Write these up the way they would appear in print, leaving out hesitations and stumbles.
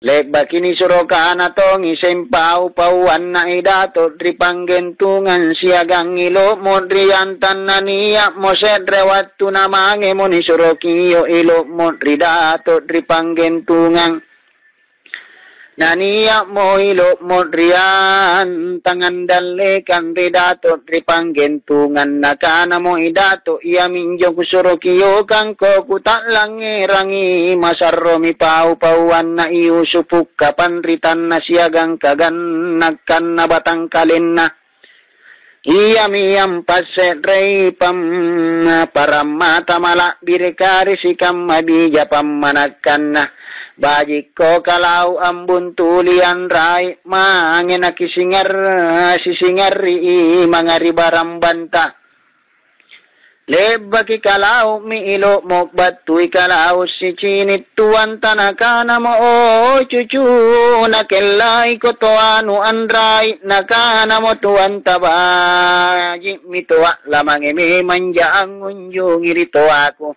Leba kini surokana tong isem pau-pauan na idato tripanggentungan siagang ilo modriantan na niya mo sedrewatu na mange mo ni surokiyo ilo modridato tripanggentungan naniya mo ilo modrian tangan dalekan ridato tripanggentungan nakana mo idato iya minjo kusurokiyo kang ko kutak langi rangi masarromi pau-pauan na iusupuk kapanritan na siagang kagan nagkan na batang kalin na iyam pasedrei pam paramata malak birikari sikam mabija pamanakan na bajik ko kalau ambun tulian rai mangena kisingar sisingari mangari barambanta lebaki kalau mi ilo mo batui kalau si cinit tuan tanakana mo cucu nakelai ko toanu andrai nakana mo tuan tabaji mi toa lamang emi manjaang unjungi rito aku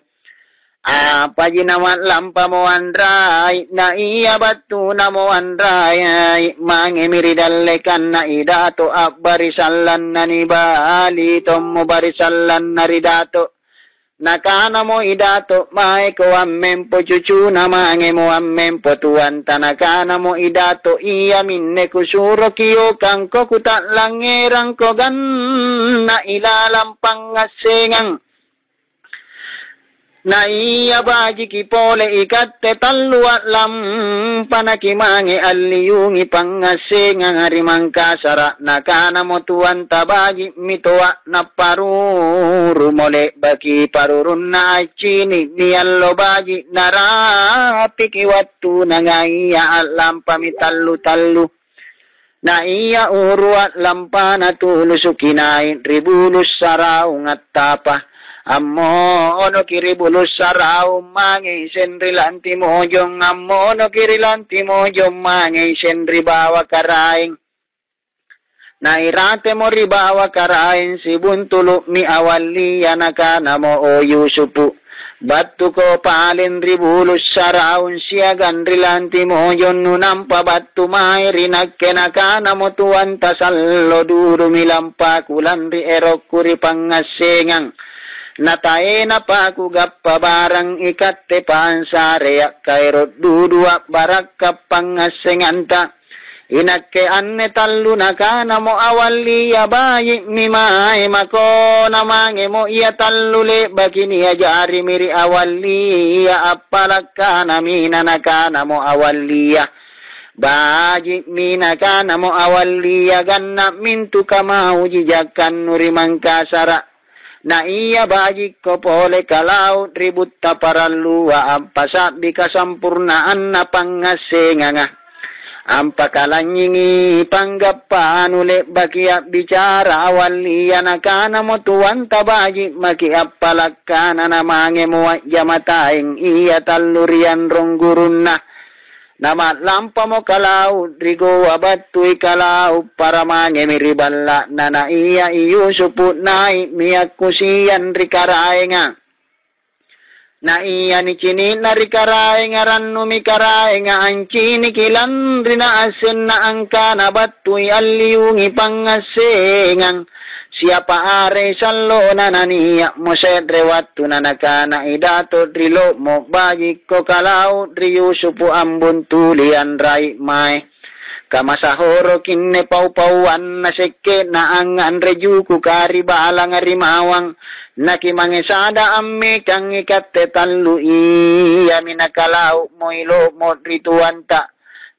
apa jinamat lampa mo andrai na iya batu na mo andrai mangemiri dalekan na idato barisalan na ni bali tomo barisalan na ridato nakana mo idato mai ko ammempo cucu na mange mo ammempo tuan tanakana mo idato iya minne kusuro kiyo kangko kutak langerang ko gan na ilalang pangasengang na iya baji kipole ikatte talluat lam panakimangi alliyungi pangasenga ngarimang kasara nakana mo tuan tabaji mitoa na paruru mole baki parurun na acini niyallo baji narapi kiwattu na ngaiya alam pamitallu-tallu na iya uruat lampana tulusukinain ribulus saraung at tapa ammo ono kiri bulus sarau mangi senri lanti mojong ammo ono kiri lanti mojong mangi senri bawa karaing na irate mo ribawa karaing si buntulu mi awali yanakana mo o yusupu batu ko palin ribulus saraun siagan rilanti mojong nunampa batu mai rinakkenakana mo tuan tasallo duru milampa kulan ri erok kuri pangasengang natae na paku gappa barang ikatte pansarea kairot dudua barak kapangasenganta inakke anne tallu nakana mo awalli ya bayi mimae mako namange mo iya tallu le bakini ya jari miri awalli ya appalakana mina nakana mo awalli ya baji mina kana mo awalli ya ganna mintu kama uji jakan nuri mangkasara na iya baji ko pole kalau ribut taparalua ampasa bika sampurnaan na pangasenganga ampa kalanyingi panggappan ule bakia bicara awaliya nakana mo tuwan tabaji maki appalakana na mange mo jamataing iya talurian ronggurun na nama lampa mo kalau rigo abatui kalau para mange miriballa nana iya iyo suput nai miyak kusian rikaraenga na iya ni cini na rikaraenga rannu mikaraenga ancini kilan rina asen na angka na batui alliungi pangasengang siapa are sallo nananiya mo sedre wattu nanakana idato drilo mo baji ko kalau driyusupu ambun tulian rai mai kamasahoro kinne pau-pauan na sekke na angan rejuku kari balang arimawang nakimangesada amme kang ikatte tallu iya minakalau mo ilo mo rituanta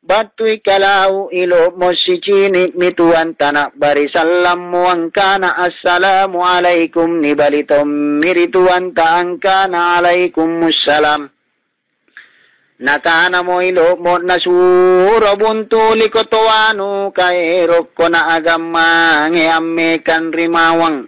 batui kalau ilo mosicini mituan tanak barisalam muangkana assalamu alaikum ni balitom mirituan taangkana alaikum mussalam nakana mo ilo mo nasuro buntuli kotoanu kaerok ko na agama nge amme kan rimawang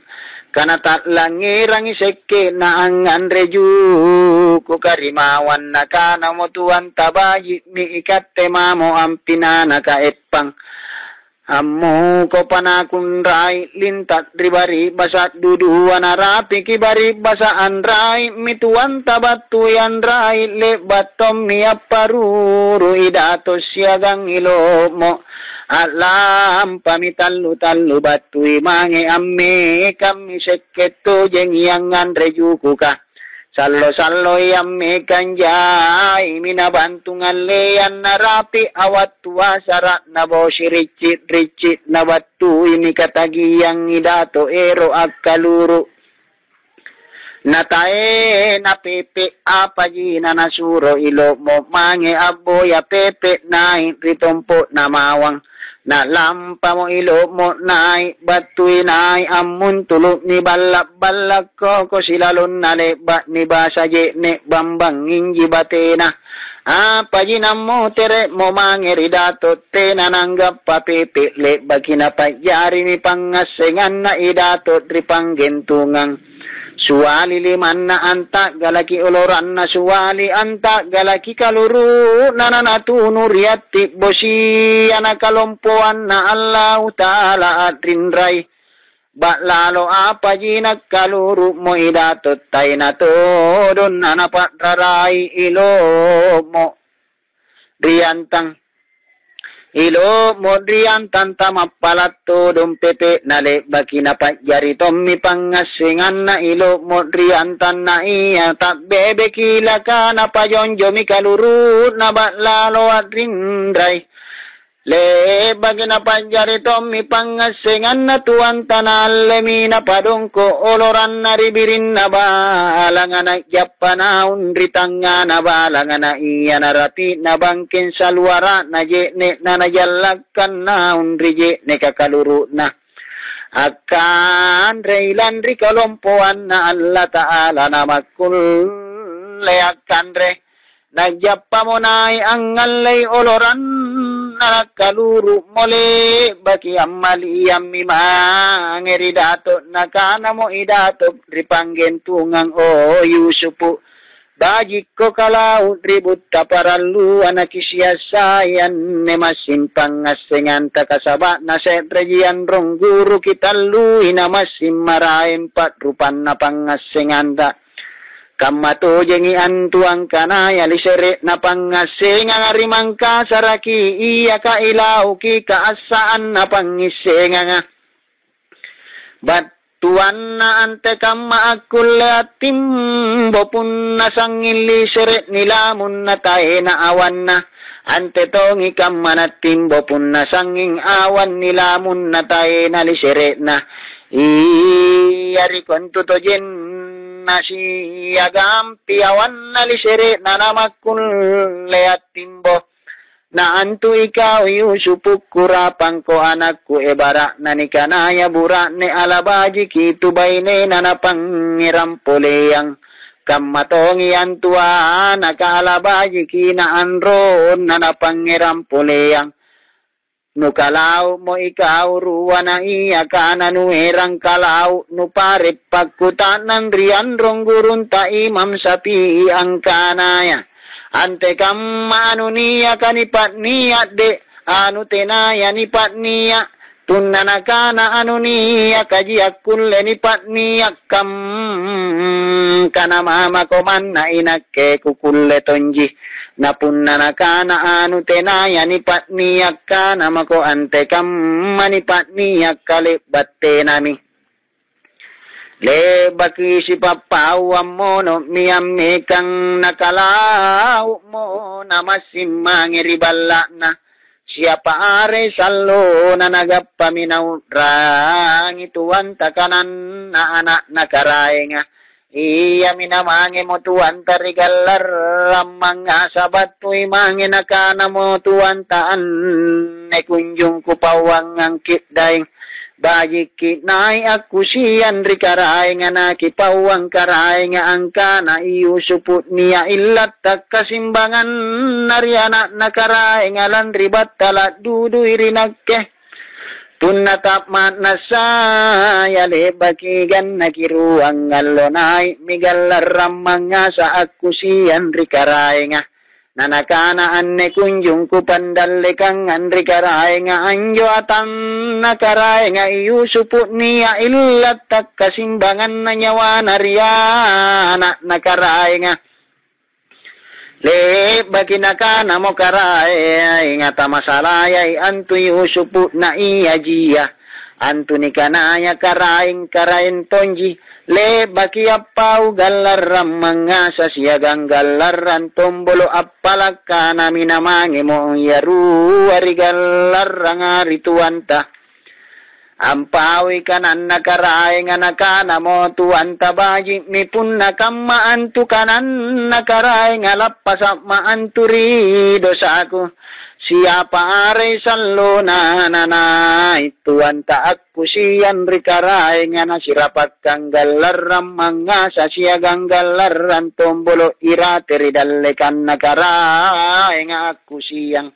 kana tatlangirang isekke na ang anreju ko karimawan na kana mo tuwan tabayi mi ikatte mamo ang pinana kaepang Ammu ko panakun rai lintat ribari basa dudu anarapi kibari basa andrai mituan tabatu yan rai le batom miaparuru idato siagang ilomo alam pamitallu tallu batu imange amme kami seketto jengiangan rejukuka sallo yamme kanjai minabantungan leyan narapi awat tua sarak nabosi ricit nabatu ini katagiyang idato ero akkaluru natae na pepe apa jina nasuro ilo mo mange abo ya pepe nai ritompo na mawang na lampa mo ilo mo nai batui nai amun tuluk ni balak ko silalon na leba ni basa je ne bambang inji batena apa jina mo tere mo mangeri dato tena nanggap pa pepe leba kinapajari ni pangasengan na idato tripanggentungang suwali liman na anta galaki oloran na suwali anta galaki kaluru nananatunu riyati bosi anakalompoan na Allah Ta'ala atrindray baklalo apa jinak kaluru mo idatot tay na todon nanapatraray ilo mo riyantang ilo modrian tanta mapalato dom pepe nale baki na pajari tommi pangasingan na ilo modrian tan na iya tak bebe kila ka na pajonjo mi kaluru na baklalo at rindray le bagi na pajari tommi pangasingan na tuan tanal lemi na padongko oloran na ribirin na balangan na japanaun ritanga na balangan na iya na rapi na bangkin sa luara na jene na najalakan na unri jene kakaluru na akan reilan ri kalompoan na Allah Ta'ala na makul leakan re najapa mo nai ang ngalay oloran na kaluru mole baki amali yammi mangeri dato nakana mo idato ripanggentungang o Yusupu bajiko kalau ribut taparallu anakisya sayan ne masimpang asengan takasaba na setrejian rong guru kitallu ina masim maraim patrupan na pangasenganda kamato jengi antuang kanaya lisere na pangasenga ngarimangka saraki iya ka ilaw ki kaasaan na pangisenga nga batuan na ante kama akulatim bopun na sangin lisere nilamun na tae na awan na ante tongi kama na timbo pun na sanging awan nilamun na tae na lisere na iyari kontuto jen nasi agampi awan nalisere nanamakun leat timbo na antu ikaw Yusupu kurapang ko anakku ebara nanikanaya bura ne alabaji kitubay ne nanapang poleyang kamatongi antua nakalabaji kinaanron nanapang poleyang nukalaw mo ikaw ruwana iya kana nuerang kalaw nuparip pagkutanan riyan rong gurun ta imam sapi ang kanaya ante kam anu niya kanipat niya de anu tenaya nipat niya tunanakana anu niya kajiak kulle nipat niya kam kana mama koman na inakke kukulle tonji napunna nakana anu tenaya nipat niyak kana mako ante kam manipat niyak kalibat tenami le baki si papaw mo no miyame kang nakalaw mo na masimangiri bala na siapa are sallo na nagapaminaw rang ituan takanan na anak nakaraenga iya minamangi mo tuan tarigalar ramang asabat tuy mangi nakana mo tuan taan ne kunjung kupawang ang kitdaing bagi kitnay aku siyan rikaray nga nakipawang karay nga angka na iusuput niya ilat kasimbangan nariana nakaray nga lanribat talat duduy rinagke tunatap manasaya lebakigan nakiruang ngalonay migalarang mga sa aku siyan rikaray nga nanakana anne kunjung ku pandalle kang andri karai nga anjo atan nakarai nga Yusupu niya illat tak kasimbangan na nyawa nariyana nakarai nga le bagi nakana mo karai nga tamasalayay antu Yusupu na iya jiya antu ni kanaya karain tonji le baki appau gallaram mga sasiagang gallaran tombolo appalaka na minamangi mo yaru ari gallarang arituanta ampawi kanan nakaray nga nakana mo tuanta baji mi punna kamma antu kanan nakaray nga lapasa maanturi dosa ako siapa are sallo na tuanta aku siyan rikaray nga nasirapat kang galaram mga sasiagang galaran tombolo irateri dalekan nakaray nga aku siyang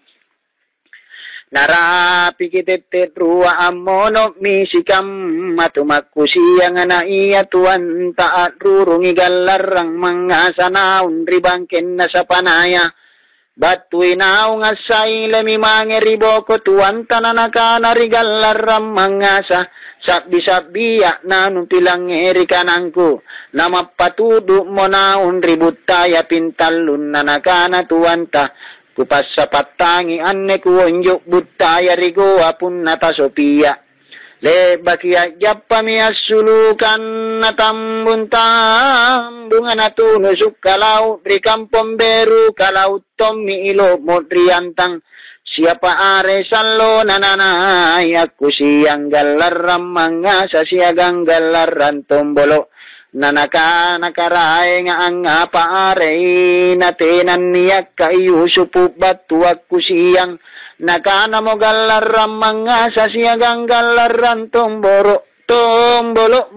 narapi kitetet ruwa amono misikam matumakku siyang na iya tuan taat rurungi galarang mga sanaun ribangken na sa panaya batuy naong asay lemi mangeribo ko tuan tananaka narigalarang mga sabi-sabiya na nutilang erikanangku na mapatudo mo naun ributaya pintalun na nakana tuanta kupas sa patangi anne kuonjok butaya rigo apun nata Sophia le bakia japami asulukan natambuntan natunusuk kalau di kampung beru kalau tommi ilo modriantang siapa are sallo nananay aku siyang galaram mga sasiagang galaran tombolo nanaka nakaray nga ang paare natenan niya kay Yusupu batu aku siyang nakana mo galaram mga sasiagang galaran tombolo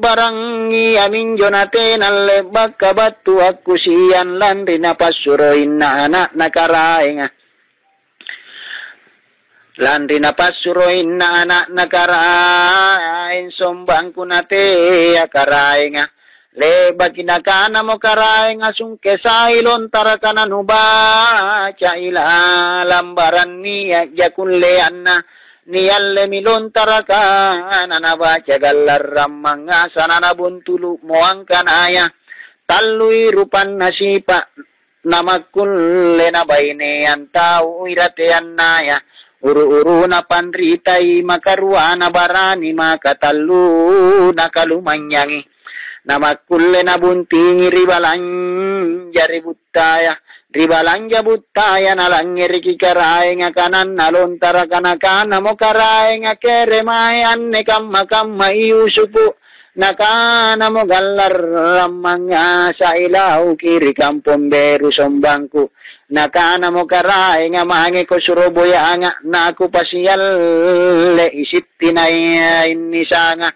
barangi amin jonate nalebak kabatu aku siyan landri na pasuroin na anak nakaray nga landri na pasuroin na anak nakarain sombang kunate akaray nga le bakinakana mo karay nga sungke sa ilon tarakanan huba cha ila lambaran niya yakunlean na niyalle milon tarakan anabaca galaram mga sananabuntulu mo ang kanaya talui rupan nasipa namakulle na baynean tao iratean naya uru-uru na panritay makarwa na barani makatalu na kalumanyangi namakulle na buntingi ribalanja butaya nalangiri kikaray nga kanan nalontara kanakana mo karay nga keremay anne kamma Yusupu nakana mo galaram mga sa ilaw kiri kampong beru sombangku nakana mo karay nga mahangi ko suroboya nga naku pasiyal le isip tinay inisa nga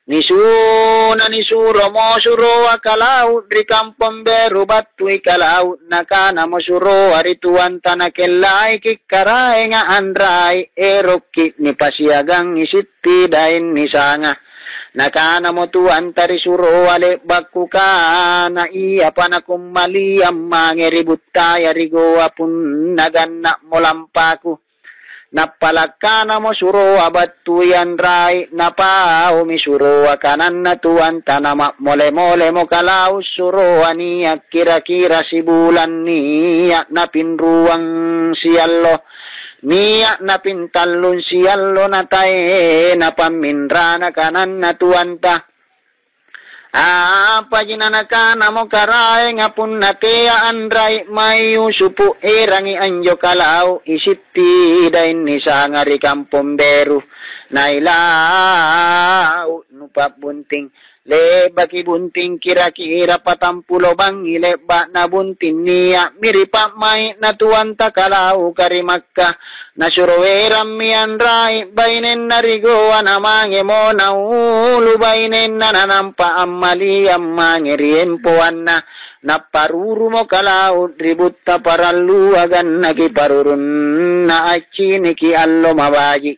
nisuro mo suro akalaw di kampong beru batuy kalaw nakana mo suro arituan tanakelay kikaray nga andray erokit ni pasiagang isiti dain nisanga nakana mo tuan tari suro ale bakku ka na iya panakumali ang mangeributaya rigo apun nagana mo lampaku napalakana mo suro abatuyan ray napao mi suro kanan na tuan tanama mole-mole mo kalaw suro aniya kira-kira si bulan niya napinruang siyallo niya napintalun siyallo na tae napaminra na kanan na tuan ta pajinanakana mo karay nga punnatea andray may Yusupu erangi anjo kalaw isiti dain nisa ngari kampong beru nailaw nupap bunting le baki bunting kira-kira patampulo bang ileba na buntin niya miripa may natuan takalaw karimakka nasuroweram miyan ray bainen narigo anamange mo na ulu bainen nananampa amali amange riempoan na naparuru mo kalaw ributta paraluagan nagiparurun na achiniki allo mabaji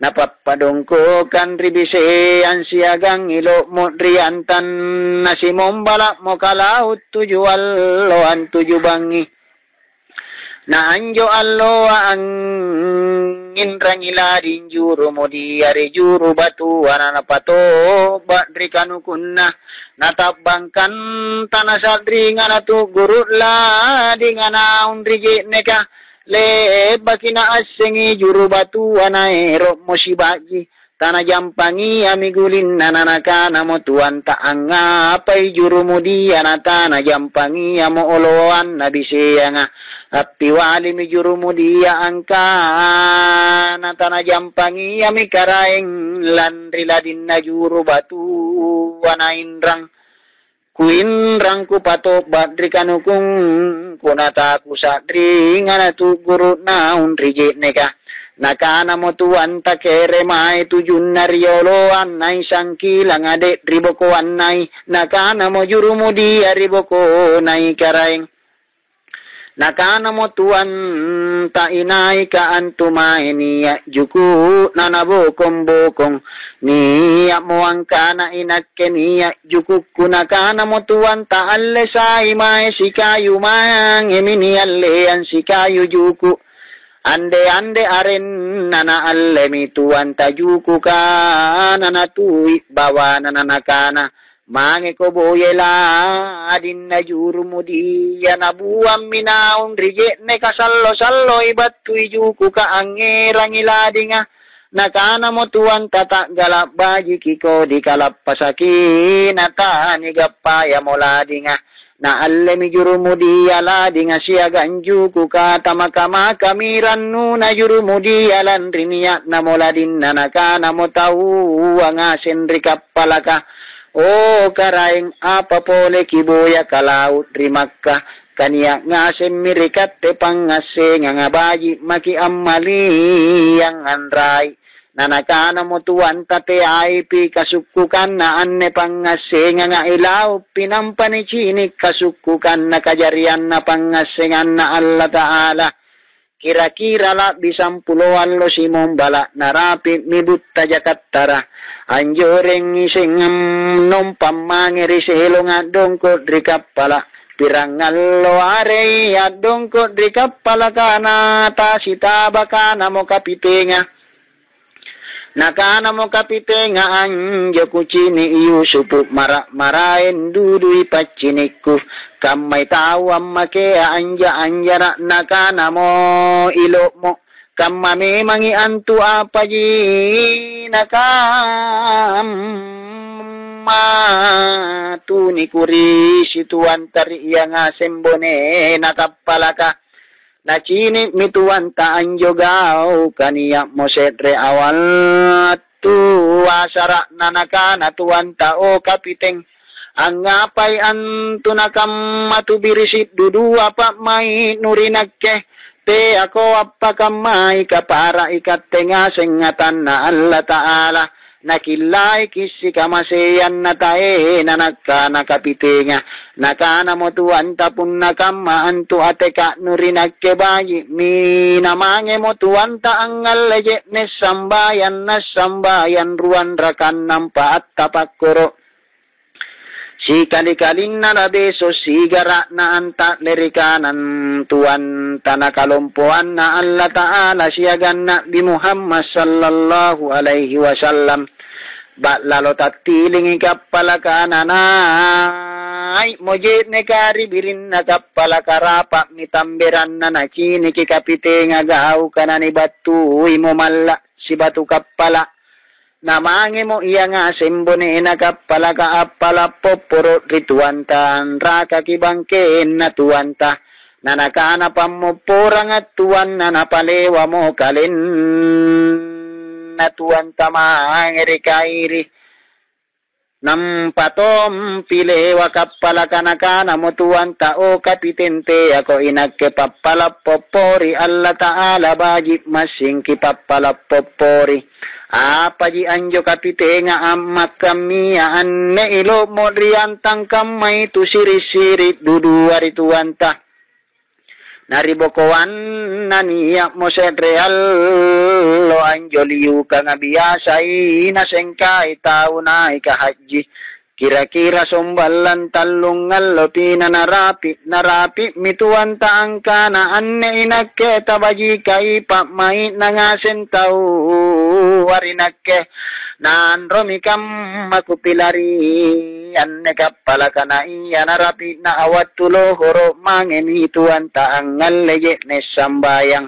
napapadongko kan ribise ang siagang ilo mo riantan na si mombala mo kalaw tuju allo ang tuju bangi na anjo allo ang inrangiladin juru modiari juru batu anana pato badri kanukunna natabangkan tanah sadri ngana tu guru la di ngana undrije neka le bakina asengi juru batu anaero mosibaji tanah jampangi amigulin nananaka namo tuan taanga pai juru mudi anata jampangi amo oloan nabiseyanga api wali mi juru mudi angka natana jampangi ami karaeng landri ladin na juru batu anainrang kuinrang ku pato badri kanukung kunata kusadri ngana tu guru na unrije neka nakana mo tuan takere mai tujun nariolo annai sangkilang ade riboko annai nakana mo juru mudi riboko nai karaeng nakana mo tuan ta inai ka antuma niya juku nanabo kombokong niya mo angkana inakke niya juku kunakana mo tuan ta alle sai mai sikayu mang emini alle an sikayu juku ande aren nana alle mi tuan tajuku ka nana tui bawa nana nakana mange ko boyela adin na juru mudi ya nabuam minaun rije ne kasallo sallo ibattu juku ka angerang iladinga nakana mo tuan tata galap baji kiko di kalap pasaki nata ni gappaya moladinga na alle mi juru mudi ala dinga siya ganju ku kata makama kamiran nu na juru mudi alan riniya na moladin na nakana mo tahu ang asin rikapalaka o karaing apa pole kiboya kalaut rimakka kaniya ngasen mirikat te pangase nga baji maki amali yang anray nanakana mo tuwan tate ay pi kasukukan na anne pangasenga nga ilaw pinampani chinik kasukukan na kajarian na pangasengan na Allah Ta'ala kira-kira la bisampuluan lo simong bala narapi mibutta jakattara anjoreng isengam nom pamangiri selo nga dongko drikapala pirangallo are ya dongko drikapala kana tasitaba kana mo kapitenga nakana mo kapite nga anjo kucini Yusupu maraen dudui paciniku kamay tawam make anja anjara nakana mo ilo mo kamame mangi antu apaji nakam matuni kuri situan tari yang asembone nakapalaka na chini mituan ta anjogao kaniya mo sedre awal tu asara nanaka na tuan ta o kapiteng ang ngapay antu nakam matubirisit dudu apa may nurinakke te ako apa kamay kapara ikatenga sengatan na Allah Ta'ala nakilay kisi kamaseyan na tae na nakapitenga nakana mo tuwan tapun nakama antu ateka nurinake bayi minamange mo tuwan ta ang alaje na sambayan ruan rakan nampa at tapakuro si kalikalin na rabeso sigara na anta lerikanan tuan tanakalumpuan na Allah Ta'ala siyagan na bi Muhammad sallallahu alaihi wasallam ba lalo tatiling ikapalakana na ay mojet ne kari birin na kapalakarapa mitamberan na nakini kikapite nga gaw kanani batu imo malla si batu kapala namangi mo iya nga sembone na kapalaka apala poporo rituantan raka kibangken na tuanta nanakana pamupurang at tuan na napalewa mo kalin na tuanta maangiri kairi nampatom pilewa kapalaka nakana mo tuanta o kapitente ako inagke papalapopori Allah Ta'ala bajib masing kipapalapopori apaji anjo kapite nga amak kami anne ilo modriantang kamay tu siri-siri dudu arituanta naribokoan naniya mo sedreal lo anjo liu ka nga biyasay nasengkay tao na ikahaji Kira-kira sombalan tallungal lopina narapi mituan taangka na anne inakke tabaji kai pak mai nangasen tau warinakke nan romikam maku pilari anne kapala kana iya narapi na awatulo horo mangeni tuan taangal leje nesambayang.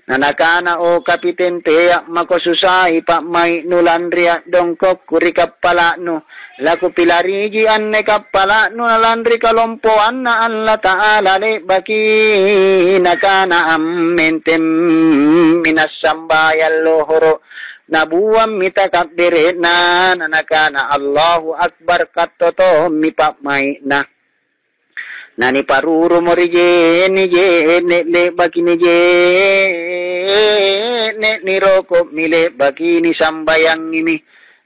Nanakana o kapiten teya mako susai pak mai nulandria dongkok kuri kapala nu laku pilariji anne kapala nu nalandri kalompo anna Allah ta'ala le baki nakana ammentem minas sambayal lohoro nabuam mita kabdere na nanakana Allahu akbar katoto mi pak mai na nani paruru morije ni je le baki ni je ni rokok mile baki ni sambayang ini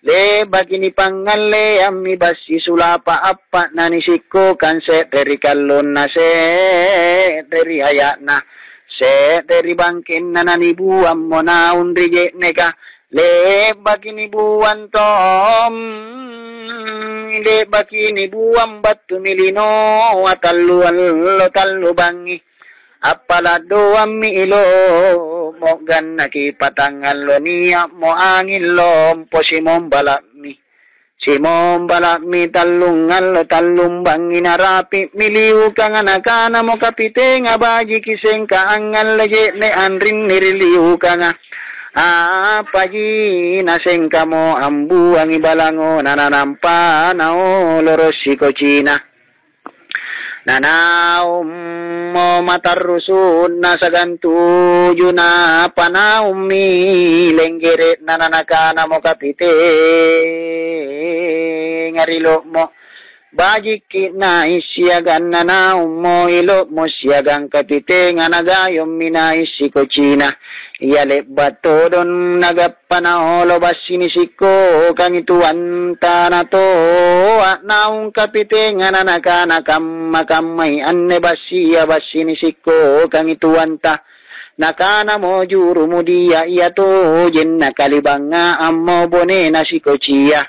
le baki ni pangalle ammi basi sulapa apa nani sikko kan se dari kallon na se dari ayatna se dari bangkin na nani buam mona undri je neka le baki ni buan tom le baki ni buam batu milino watallu tallu bangi apala doam mi ilo mo ganna ki patangan lo niya mo angin lo po simom balakmi tallungan lo tallum bangi narapi miliu kang anakana mo kapite nga baji kiseng kaangan leje ne anrin niriliu kanga paji naseng kamo ambu ang ibalango nananampa nao lorosi kocina nanaum mo matarusun nasagantu juna panaum mi lenggeret nananakana mo kapite ngarilo mo bajiki na isiagan nanaum mo ilo mo siagang kapite nga nagayom mina isi kocina yale bato don nagapanaholo basinisiko kang ituan tanato naung kapite nga nanakana makamay anne basiya basinisiko kang ituan ta nakana mo juru mo dia iyato jen nakalibanga ammo bone nasikochiya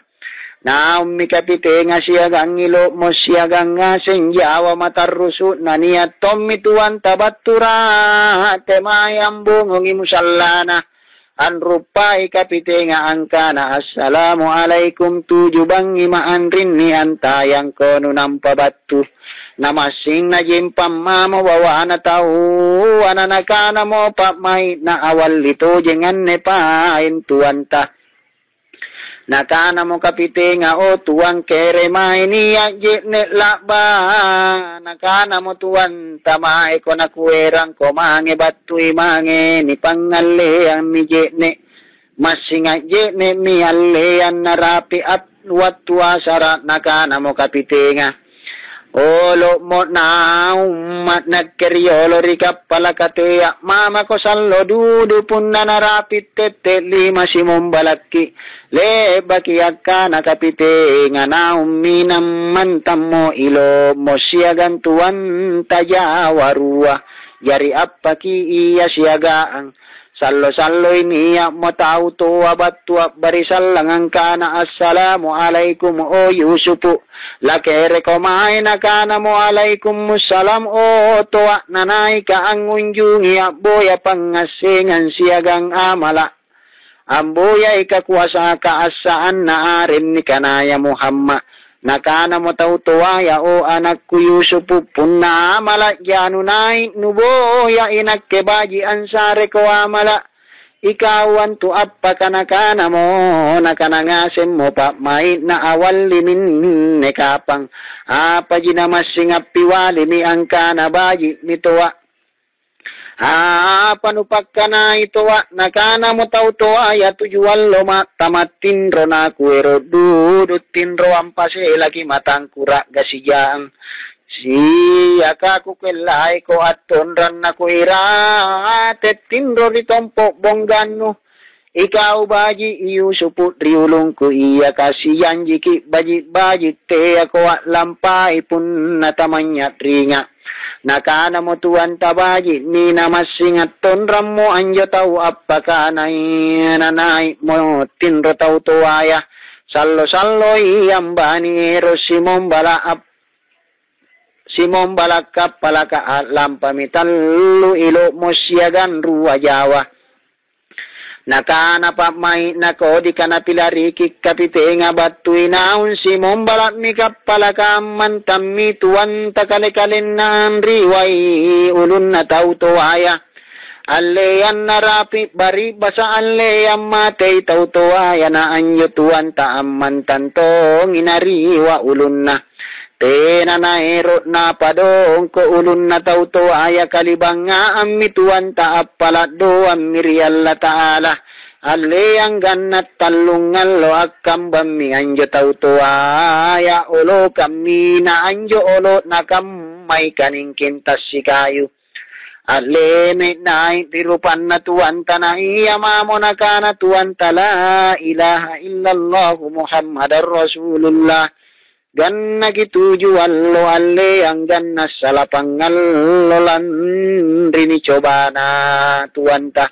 na ummi kapite nga siagang ilo mo siagang nga senjawa matarusu nania tommi tuan tabatura temayang bungong musallana anrupai kapite nga angkana assalamualaikum tuju bangi maanrin ni antayang kono nampabatu namasing na jimpam mamo wawa na tau ananakana mo pa may na awal ito jengan ne pain tuan ta nakana mo kapite nga o tuang kere mai niya jitne lakba nakana mo tuan tamay ko nakuerang ko mange batui mange ni pangalle ang mi jitne masinga jitne mi alle ang narapi at watwa sara nakana mo kapite nga olo mo na umat nagkeryolo rikap palakateya mama ko sallo dudu pun na narapit tete lima simong balaki le baki akka nakapite nga na uminam mantam mo ilo mo siyagan tuan tajawarua yari apaki iya siyagaan sallo iniya mo tau tuwa batua barisal langang kana assalamualaikum o Yusufu lakere komay na kana mo alaikum musalam o tuwa nanay ka ang unjungi aboya pangasingan siyagang amala amboya ikakuasa kaasaan na arin ni kanaya Muhammad nakana mo tautuwaya o anak ko Yusufu punna amala janunay nuboya inagkebaji ansare ko amala ikawan tu apa kanakana mo nakanangasem mo pa may na awal limin nekapang apa jinamasing apiwali mi angkana baji mituwa panupak ka na ito nakana mo tauto ya tujuan lo tamatinro na kuero dudutinro ang paselagi matang kura gasijang siya ka kukelay ko at tonran na kuira tetinro ritompo bonggano ikaw baji Yusufu riulong ko iya kasiyan jiki baji te ako lampay pun natamanya ringa nakana mo tuan tabaji ni namasingat tonram mo anjo tau apaka nanay mo tinro tau tuaya sallo iyambani ero Simon balaka palaka alam pamitallu ilo musyagan ruwa Jawa. Nakana pamai nako di kana pilari kikapite nga batu inaun Simon balak mikap palaka mantammi tuan takale-kalen na riwai ulun na tautuaya. Aleyan narapi bari basa aleyan matay tautuaya na anyo tuan taaman tantong inariwa ulun na. Tena na erot na padong ko ulun na tauto aya kalibang nga amituan taappalat do amirialla ta'ala. Ale ang ganat talungan lo akam bami anjo tauto aya olo kami na anjo olo na kamay kaning kintas si kayo. Ale me na tirupan na tuan ta na iya mamo na ka na tuan ta la ilaha illallah Muhammadar Rasulullah. Ganna gituju allo alle ang ganna salapangallo rini coba na tuanta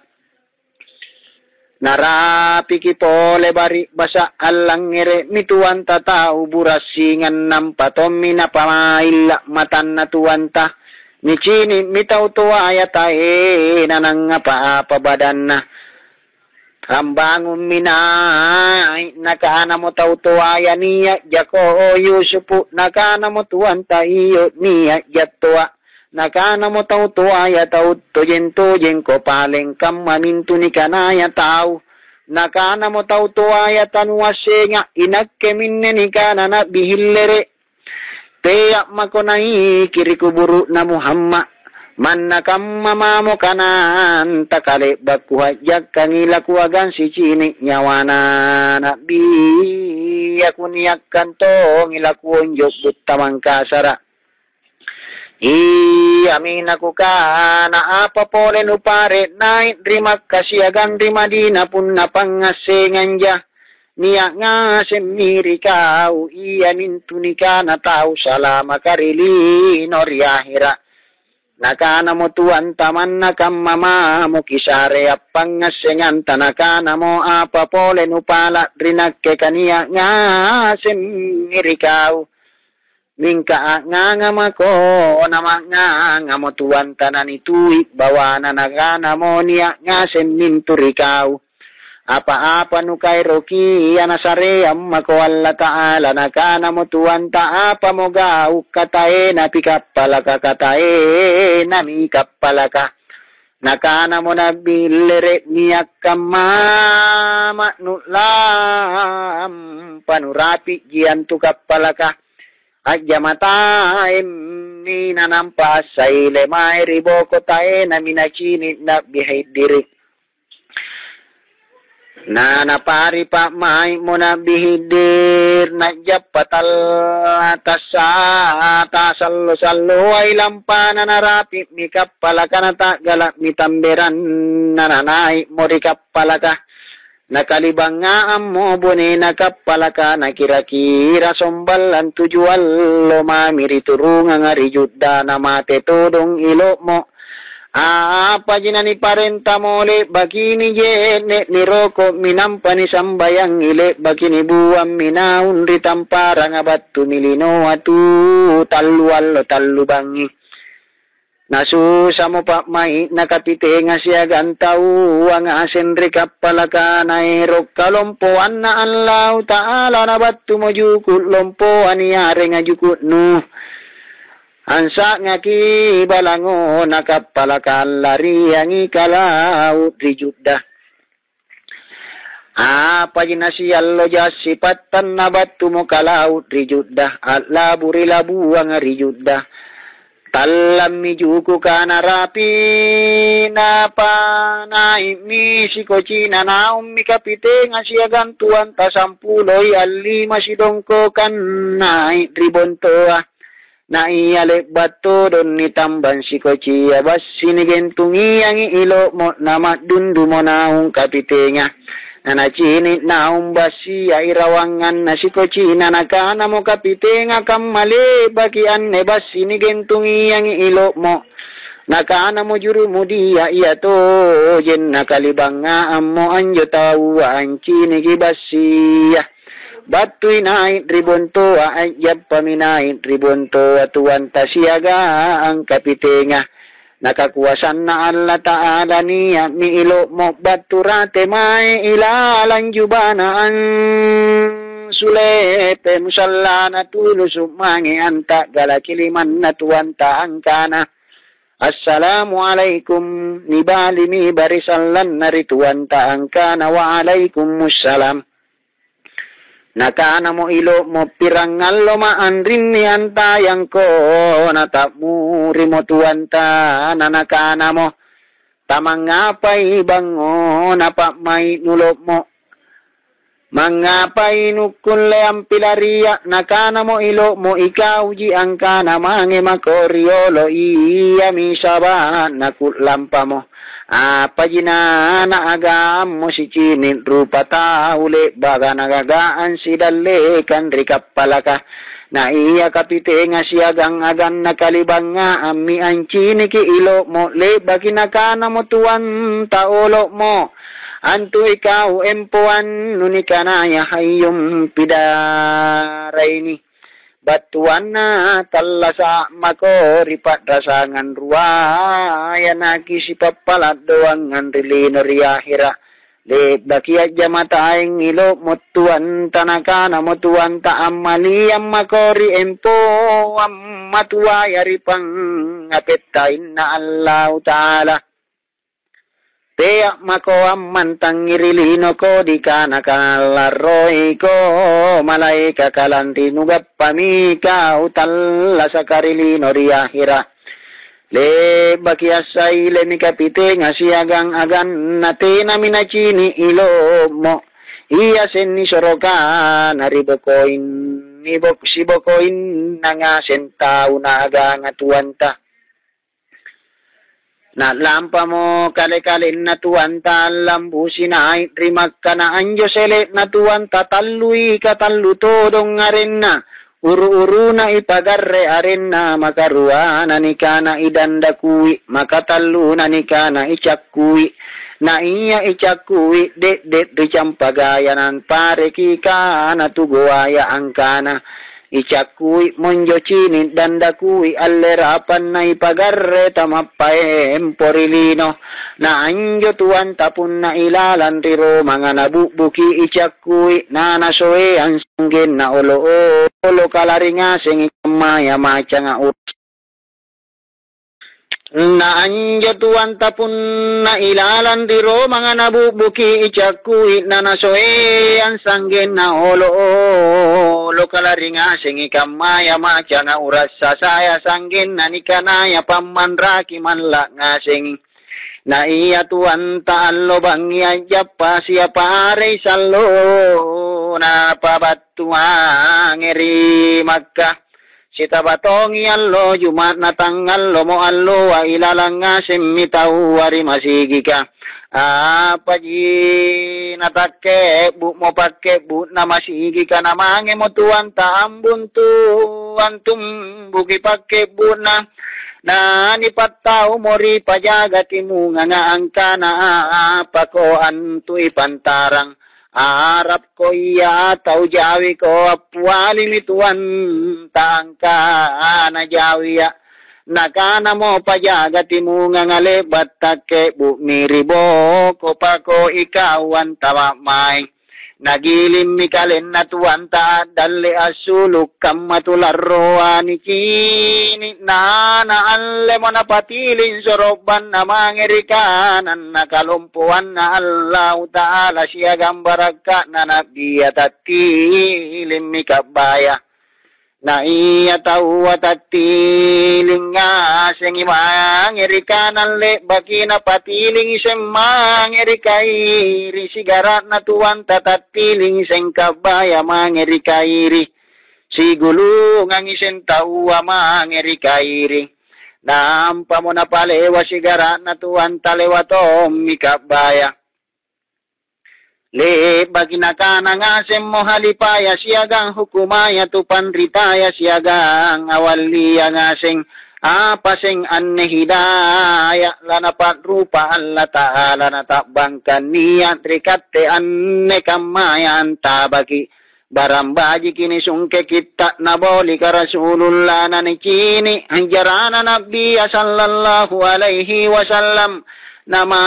narapi kipole bari basa alang ere mituanta tau burasingan nampatommi na pamaila matan na tuanta micini mitau tua ayatae nanang apa badan na Rambangun minay, nakana mo tautuaya niya, jako yusupu, nakana mo tuwan tayo niya, jatwa. Nakana mo tautuaya tautuyen ko paling kamamintu ni kanaya tau. Nakana mo tautuaya tanuwase nga, inagkeminne ni kanana bihillere. Teyak makonay kirikuburu na Muhammad. Manna kamma mo kanan takale bakuhajak kangila kuagan si cini nyawana nabi aku niak kantong ilakuon jok butamang kasara amin aku kana apa pole nupare naik rima kasiagan rima dina pun napangasengan ja niak ngasem miri kau amin tunika na tau salama karili nori akhira nakana mo tuan taman nakam mama mo kisare apang ngasengan tanakana mo apa pole nupala rinakke kania ngasem irikau mingka ngangamako nama ngangamo tuan tanan itui bawana nakana mo niya ngasem minturikau apa-apa nukai roki anasare ammako Allah ta'ala nakana mo tuan ta apa mo gau katae na pikapalaka katae na mikapalaka nakana mo na bilere niyak kamama nulam panurapi jian tu kapalaka aja mataem ni nanampas saile mai riboko tae na minachini na bihid diri na napari pa mai mo na bihidir na japatal tasalo ay lampana narapi mi kapalaka na tagala mi tamberan nananay mo ri kapalaka nakalibang nga mo bune na kapalaka na kira-kira sombalan tujual lo mamiriturungan nga rijudda na mate tudong ilo mo apa jinani parenta mole bakini jene niroko minampani sambayang ile bakini buam minaun ritampara ngabattu milino atu tallu bangi nasu samo pak mai nakapite ngasiagan tau ang asen rikapalaka naerok kalompoan na Allah ta'ala nabattu mojukut lompo aniare ngajukut nu ansa ngaki balango nakapalakan lari yang ikalau rijudda apa jinasi allo jasipatan nabatu mo kalau rijudda alla buri labu ang rijudda talam mijuku kana rapi napa naimi sikochina na ummi kapite ngasiagan tuan tasampuloi alli masidongko kan nai ribontoa na iyale bato don nitamban si koci abas sinigentungi yang ilo mo nama dundu mo naung kapitenga na cini naung basi ay rawangan na si koci na nakana mo kapitenga kamale bagian ne bas sinigentungi yang ilo mo nakana mo juru mo dia iya to jen nakalibanga mo anjo tawa ang cini gibasi Batu inait ribon toa ayab paminait ribon toa tuan tasiaga ang kapitenga. Nakakuwasan na Allah Ta'ala niya miilo mo baturate may ilalang jubana ang sulepe musalla na tulusuk mangi anta galakiliman na tuwanta ang kana. Assalamualaikum nibali mi barisallan na rituwanta ang kana wa alaikumussalam. Nakana mo ilo mo pirangal lo maanrin ni antayang ko natamuri mo tuwanta na nakana mo tamangapay bango napamay nulok mo mangapay nukule ang pilaria nakana mo ilo mo ikaw ji ang kana mange makoriolo iya misaba nakulampa mo. Apa jina na agam mo si cinin rupa taule baga nagagaan si dale kan rikapalaka na iya kapite nga siagang-agan na kalibang nga ami ang cini ki ilo mo le bagi nakana mo tuwan taulo mo antu ikaw empuan nunika na ya hayum pidaray ni batuan na talasa mako ripat rasangan ruaya naki si papalat doang nganrilino riyahira le bakiat jamataing ilo motuan tanakana motuan ta amaliyam makori empo matuaya ripang apetain na Allah Ta'ala. Peyak mako amantang irilino ko di kana kalaroy ko malaika kalanti nugap pamika utalla sa karilino riyahira. Le bakiasay le mikapite nga siagang agan natina minachini ilo mo iya sen ni soroka naribokoin nibok sibokoin na nga sentao na aga nga tuwanta. Na lampa mo kale-kalin na tuwanta lambusin ay rimak ka na anjo sele na tuwanta talui katallu todong nga rin na uru-uru na ipagarre arin na makaruan na ni kana idandakui makatallu na ni kana ichakui na iya ichakui det ricampagayanan pare kika na tuguaya ang kana. Ichakui monjo cini dandakui allerapan na ipagarre tamapaem porilino na anjo tuan tapun na ilalan riro mga nabubuki ichakui na nasoe ang sanggen na olo kalaringaseng ikamaya macha nga uros. Na anjo tuwan tapun na ilalan diro mga nabubuki ichakui na nasoe ang sanggen na olo kalaringaseng ikamaya macha nga uras sasaya sanggen na nikanaya pamanraki manla ngaseng na iya tuwan taalo bangya japa siya pare salo na pabatuang eri magka. Sita batongi allo jumat na tanggal lo mo allo wa ilalang nga semitaw wari masigi ka. Apa ji natake bu mo pakke bu na masigi ka na mange mo tuwan taambun tu antum buki pakke bu na ni patao mori pajagati mo nga angka na apa ko antu ipantarang. Arab ko iya tau jawi ko apwali mituan tangka na jawi ya nakana mo pajagati mo nga ngalebat take bu miribo ko pa ko ikawan tawa may nagilim mikalen na tuwan ta dali asuluk kamatularo ni kini na alle mo na patilin soroban na mangirikanan na kalumpuan na Allah Ta'ala siya gambaraka na nabiya tatilim mikabaya na iya tawa tatiling nga sing mangirikanan le baki na patiling isang mangirikairi sigarat na tuwan tatatiling isang kabaya mangirikairi sigulung ang isang tawa mangirikairi nampa mo na palewa sigarat na tuwan talewatom mikabaya. Le bagi nakana ngasem mo halipaya siagang hukumaya tu panritaya siagang awaliya ngaseng apaseng anne hidaya lanapat rupa Allah Ta'ala natabangkan niya trikatte anne kamaya anta bagi Barambaji kini sungke kita naboli ka Rasulullah na ni kini anjarana Nabi sallallahu alaihi wasallam nama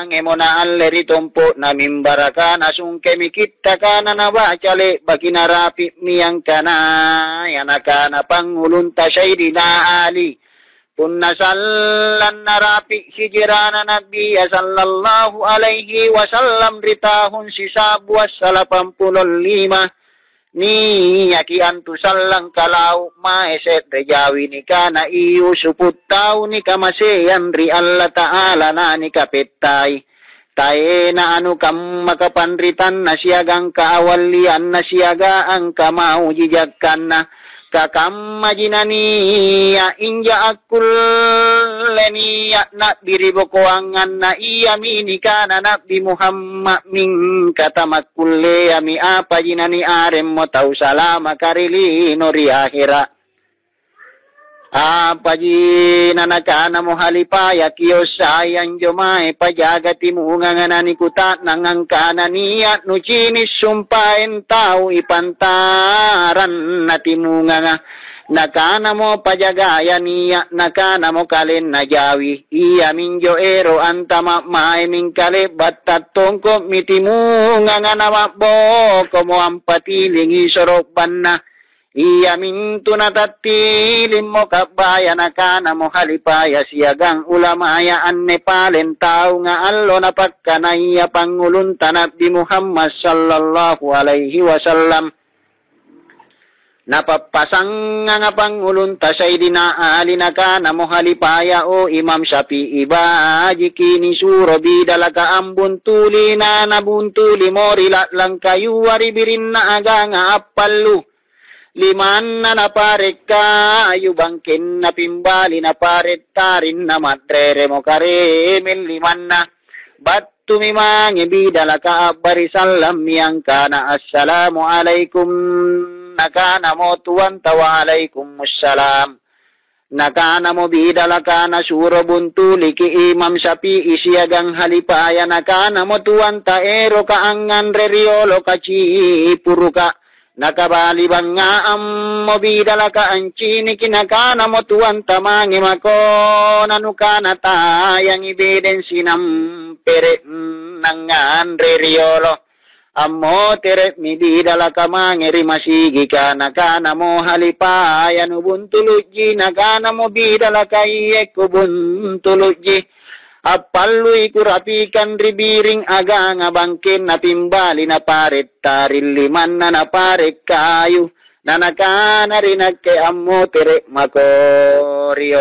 ngemona alleri tompo na mimbaraka na sungke mikita kana na bacale bakina rapi miyang kana yanaka na pangulunta Sayyidina Ali punna sallan narapi hijrana Nabi sallallahu alaihi wasallam ritahun sisabu wassalapampulol lima ni yaki antu sallang kalau maeset rejawi ni kana iyu suput tau ni kamaseyan ri Allah Ta'ala na ni kapetai tae na anu kam makapanritan na siagang kaawalian na siaga ang kamau jijakan na kakamajinani ya inja akul leni ya nak biribo koangan na iya mini kana Nabi Muhammad min kata makulle ya mi apa jinani arem mo tau salama karili nori akhira apa jinana kana mo halipaya kiyosayang jomae pajagati munganganani kutat nangang kana niya nucinis sumpain tau ipantaran nati munganga nakana mo pajagaya niya nakana mo kalen na jawi iya minjo ero antama mae min kale batatongko mitimunganga nawakbo komo ampatilingi sorokban na iya mintu natatilim mo kabaya nakana mo halipaya siagang ulamaya an Nepalen tao nga allo na pagkanaya pangulunta Nabi Muhammad sallallahu alaihi wasallam napapasang nga pangulunta Sayyidina Ali nakana mo halipaya o Imam Syafi'i baji kini suro bidalaka ambun tuli na nabuntuli mo rilat lang kayu waribirin na aga nga apallu liman na naparet ka ayu bangkin na pimbali na paret tarin na matrere mo karemin liman na bat tumimangi bidala ka barisalam yang kana assalamu alaikum nakana mo tuwan tawa alaikum assalam nakana mo bidala ka na suro buntuli ki Imam Syafi'i siagang halipaya nakana mo tuwan taero ka angan reriolo ka cipuru ka nakabali bang nga mo bidala ka ancini kinakana mo tuwan tamangi mako nanukana tayang evidensi nam pere nangan reriolo ammo tere mi bidala ka mangeri masigi kanakana mo halipaya nubuntuluji nakana mo bidala ka iyek kubuntuluji apallu iku rapikan ribiring aga nga bangkin na pimbali na paret taril liman na paret kayu na nakana rinagke ammo tere makoriolo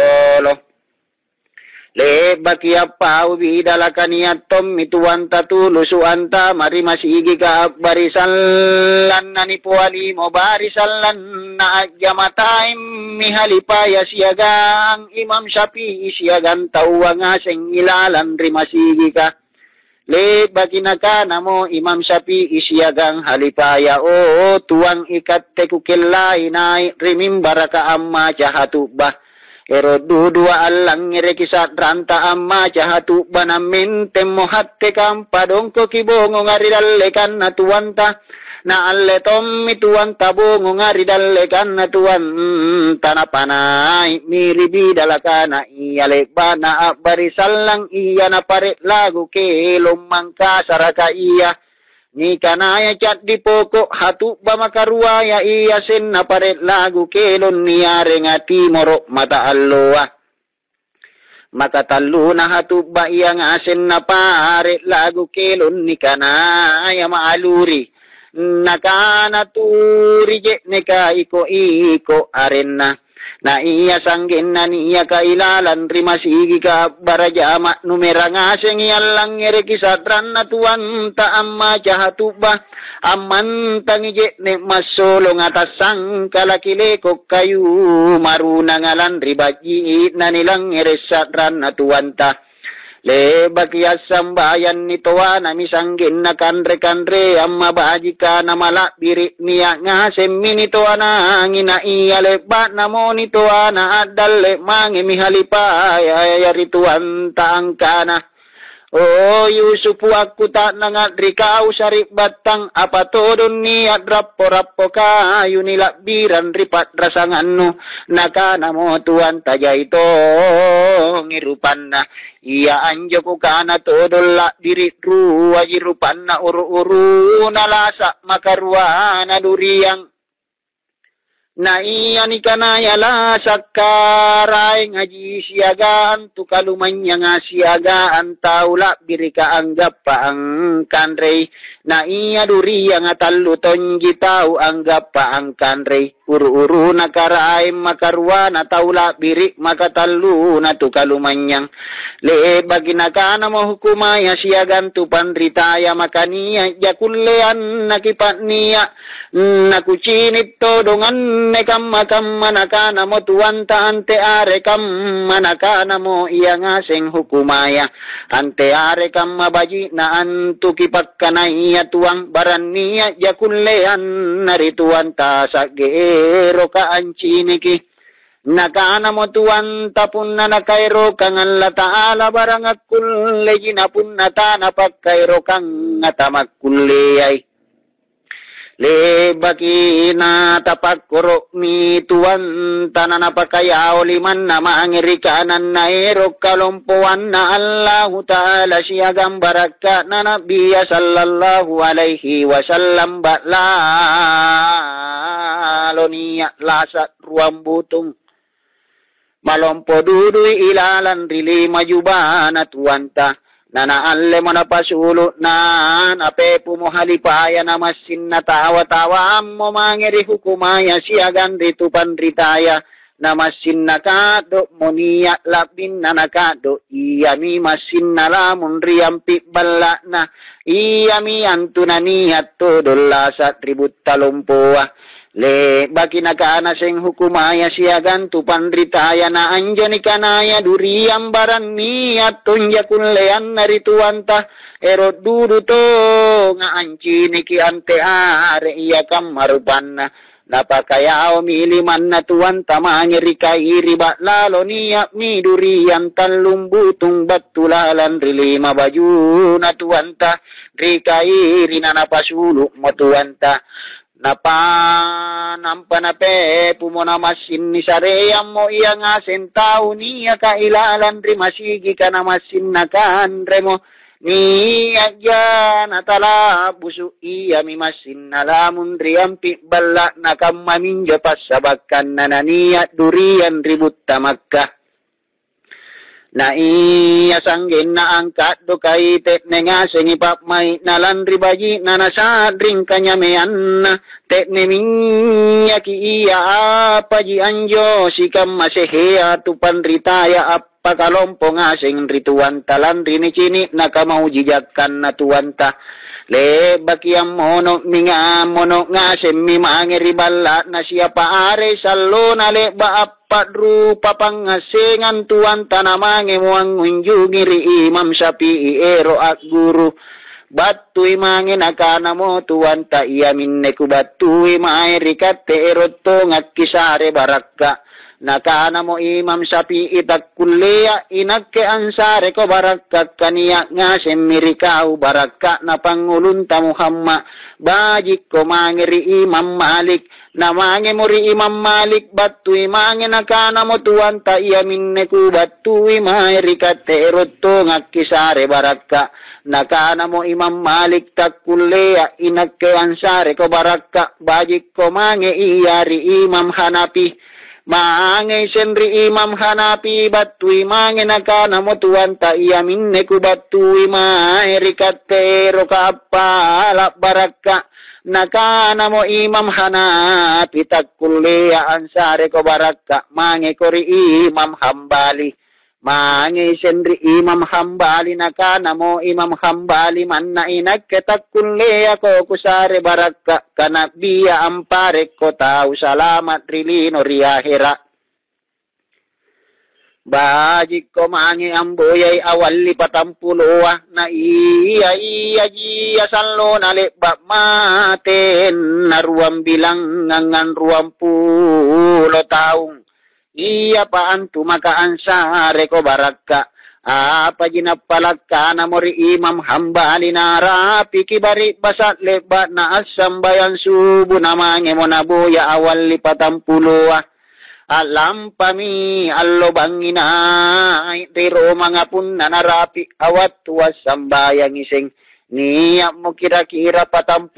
lebaki apau bidala kaniatom mituan tatulusu anta mari masigi ka barisalan na nipuali mo barisalan na agyamataim mihalipaya siagang Imam Syafi'i siagang tauwa nga seng ilalan rimasigi ka lebaki nakana mo Imam Syafi'i siagang halipaya o tuang ikat tekukilay na rimimbara ka amma jahatubah ero dua alang ngirekisat ranta amma jahatu banamin temmo hatte kampadongko kibongo ngaridallekan na tuwanta na alle tommi tuwanta bongo ngaridallekan na tuwan tanapanay miribi dalakana iya lebana barisalang iya na pare lagu ke lomangka saraka iya ni kanaya cat di pokok hatu ba makaruaya iya sen na paret lagu kelon niare ngati morok mata alloa makatallu na hatu ba iya ngasen na paret lagu kelon ni kanaya maaluri nakana turi je neka iko arena na iya sanggin na niya kailalan rimasigi ka barajama numera ngaseng iyalang ngerekisatran na tuwan ta amma jahatuba amman tangije ne masolo ngatasang kalakile ko kayu maruna ngalan ribaji na nilang ngeresatran na tuwan ta lebak yasam bayan nitoa na misanggin na kanre amma bajika na malak birik niya nga semmi nitoa na ngina iya leba na mo nitoa na adal le mangi mihalipa ya rituan taang kana O Yusufu aku tak nangadri kau syarip batang apa todon niat rappo kayu nilakbiran ripat rasangannu nakana mo tuan tajaito ngirupanna iya anjoku kana todol lak diri ruwaji rupanna uru nalasa makarwana duriang na iya ni kanaya la sakaray ngaji siagaan tu kalumanya nga siagaan taula birika anggap pa ang kanrey na iya duri yang ataluton gitau anggap pa ang kanrey uru nakaray makarwa na taula birik makatalu na tu kalumanyang le bagi nakana mo hukumaya siagan tu panritaya makaniya jakulean nakipat niya nakucinit to dongan nekam manakana mo tuwanta ante are kam manakana mo iya ngaseng hukumaya ante are kam mabaji na antu kipakkanaya tuang baraniya jakulean narituanta sa geero ka anciniki nakana mo tuwan tapun na nakairo kang Allah ta'ala barang akulle jinapun na tanapagkairo kang natamakulle le baki na tapakkuro mi tuwan tanana pakayao liman na maangirikanan na ero kalumpuan na Allahu Ta'ala siya gambaraka na nabiya sallallahu alaihi wasallam lalo niya lasat ruang butung malompo duduy ilalan rili majubana tuwanta nanaalle mo na pasulo na apepu mo halipaya na masin na tawa-tawa mo mangiri hukumaya siagan rito panritaya na masin na kado mo niya labin na nakado iyami masin na lamun riyampi bala na iyami antuna niya todola sa tribut talumpoa le baki nakana seng hukumaya siagan tu panritaya na anjo ni kanaya duriam baran niat tunja kunlean narituanta ero dudu to nga anci niki ante are iya kam marupanna napakayao miliman na tuan tamangiri kairi bak lalo niya mi durian talumbutung batulalan rilima baju na tuanta rikairi na napasulu mo tuanta napa nampa na pe pumona masin ni sareyam mo iya nga sentau niya kailalan ri masigi ka na masin na kanre mo niya dyan atala busu iya mi masin na lamun ri ampi bala na kamaminjo pasabakan na niya durian ribut tamakka na iya sanggin na angkat do kaitet nga sengipap may nalandri bayi na nasadring kanyamean na tet neminya ki iya apa ji anjo sikam masehea tu panritaya apa kalompo nga seng rituan talandri ni cini nakamaujijakan na tuanta le bakiam mono minga mono nga semmi mangeri balla na siapa are sallo na le ba padrupa pangasengan tuan tanamange muang unjungi ri Imam Syafi'i ero ak guru batui mange nakana mo tuan ta iya minne ku batui mai rikate ero to ngakisare barakka nakana mo Imam Syafi'i takkulleya inakke ansare ko barakka kaniya nga semmirikau barakka na pangulunta Muhammad bajik ko mangiri Imam Malik na mange mo ri Imam Malik batui mange nakana mo tuwan ta iya minne ku batui mai rikate erotto ngakkisare barakka nakana mo Imam Malik takkulleya inakke ansare ko barakka bajik ko mange iya ri Imam Hanafi mange senri Imam Hanafi batui mange nakana mo tuwan ta iya minne ku batui mai rikate ero kapala barakka nakana mo Imam Hanafi takkulleya ansare ko barakka mange ko ri Imam Hambali mange senri Imam Hambali nakana mo Imam Hambali man na inakke takkulleya ko kusare barakka kana biya ampare ko tau salamat rilino riahira bajik ko mange amboyay awali patampuloa na iya sallo na lebak maten na ruang bilang ngangan 20 taong iya paan tumaka ansare ko barakka apa jinapalakana mori imam hambali narapi kibari basat lebat na asambayan subuh namanya monabuya awal lipatan puluh alam pami allo bangina tiro mga pun nanarapi awat tuwas sambayang ising niya mo kira-kira 47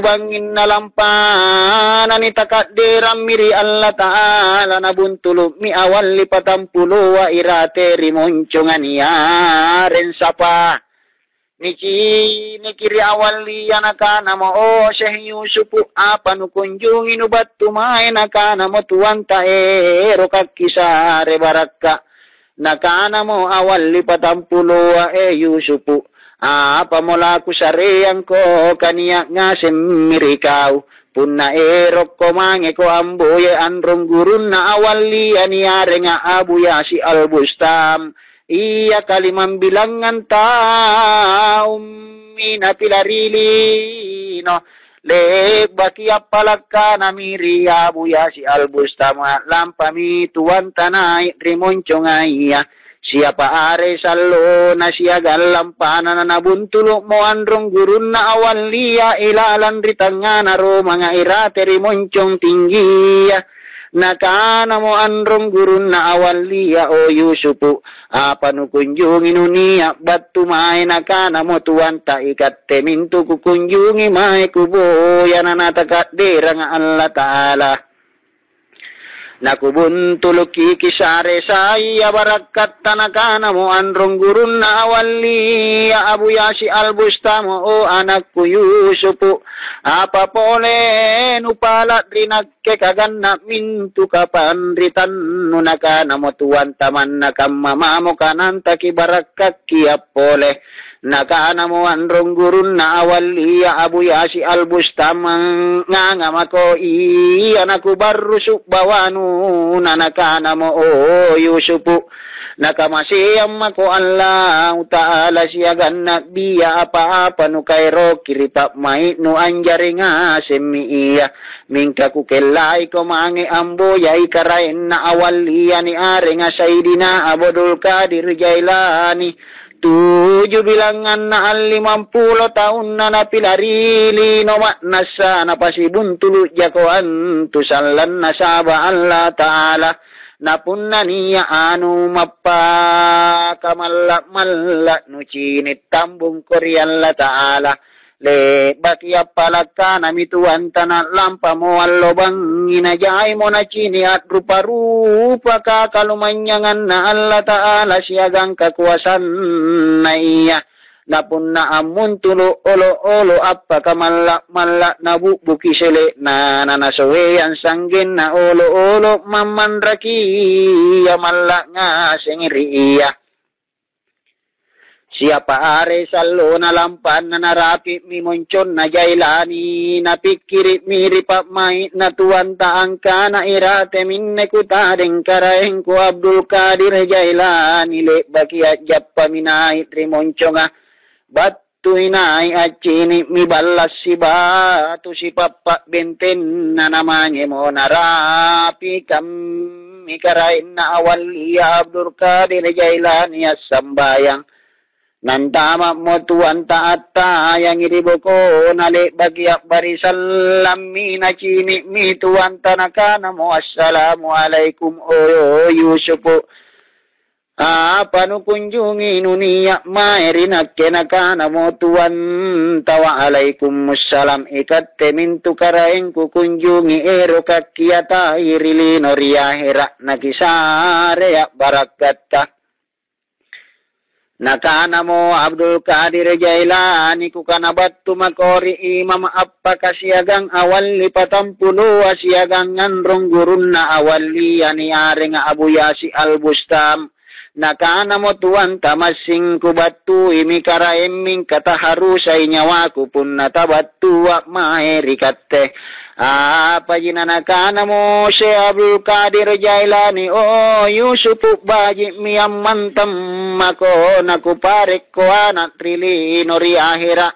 bangin na lampanan ni takadiram miri Allah Ta'ala na buntulo mi awal li 40 wa irate rimonchongan niya ren sapa ni kiri awal li yanakana mo o Syekh Yusufu apa nu kunjungi nu batumay nakana mo tuwan taero kakisare baraka nakana mo awal li 40 wa Yusufu apa mula ku sareyang ko kaniya nga semirikaw punna erok ko mange ko amboye androng gurun na awali aniyare nga abuya si albustam iya kalimang bilangan taum minapilarili no le bakia palaka na miri abuya si albustam lampami tuwan tanay rimoncho nga iya siapa are sallo na siya galampana na nabuntulo mo androng gurun na awaliya ilalan ritanga na ro mga irate rimonchong tinggiya nakana mo androng gurun na awaliya o Yusufu apa nu kunjungi nuniya bat tumay nakana mo tuwanta ikatte mintu kukunjungi may kuboya na natakadera nga Allah Ta'ala nakubuntulo kikisare saya barakat tanakana mo androng gurun na awali abuya si albustamo o anakku Yusufu apa pole nupala drinakke kaganna mintu kapanritan nunakana mo tuwan taman nakamamamo kananta ki barakat kia pole nakana mo androng gurun na awaliya abuya si albustamang ngangamako iya nakubarusuk bawanu nanakana mo o Yusufu nakamasiyam ako Allah Ta'ala siyagan na biya apa-apa nu kairo kiripap may nu anjari nga semiya mingka kukelay ko mange amboyay karain na awaliya ni are nga Sayyidina Abdul Qadir Jailani 7 bilangan na 50 tahun na napilarili no nasa napasibuntulu jakoan tusalan nasaba Allah Ta'ala napunna niya anu mappa kamalla malla nucinit tambung kori Allah Ta'ala le bakia palaka namituan tanah lampa mo allobang inajay mo na ciniat rupa-rupa kakalumanyangan na Allah Ta'ala siyagang kakuasan na iya napun na amun tulo olo apa kamala nabubuki sile na nanasaweyan sanggin na olo mamanraki yamala nga singiri iya siapa are sallo na lampan na narapi mimonchon na Jailani napikiri miripa may natuwan taangka na irate minne kutadeng karaeng ko Abdul Qadir Jailani le bakiat jappa minay trimoncho nga batu inay at chini mi balas si batu si papa benten na namanya mo narapi kami karaeng na awaliya Abdul Qadir Jailani as sambayang nantama mo tuwan taata yang iribo ko nali bagyak barisalam na chini mi tuwan tanakana mo assalamu alaikum o Yusufu apa nu kunjungi nuniya mairinak kenakana mo tuwan tawa alaikum assalam ikatte mintu karaeng ku kunjungi ero kakiyata irilino riyahira nakisare ya barakatta nakana mo Abdul Qadir Jailani ku kanabatu makori imam apa kasiagang awali 40 asiagang nganrong gurun na awali yani are nga abuya si albustam nakana mo tuwan tamasing kubatu imi karaeming kataharusay nyawaku pun natabatu wa maherikatte apa jinanakana mo si Abdul Qadir Jailani o Yusufu baji miyam mantam mako nakuparek ko anak trili nori ahira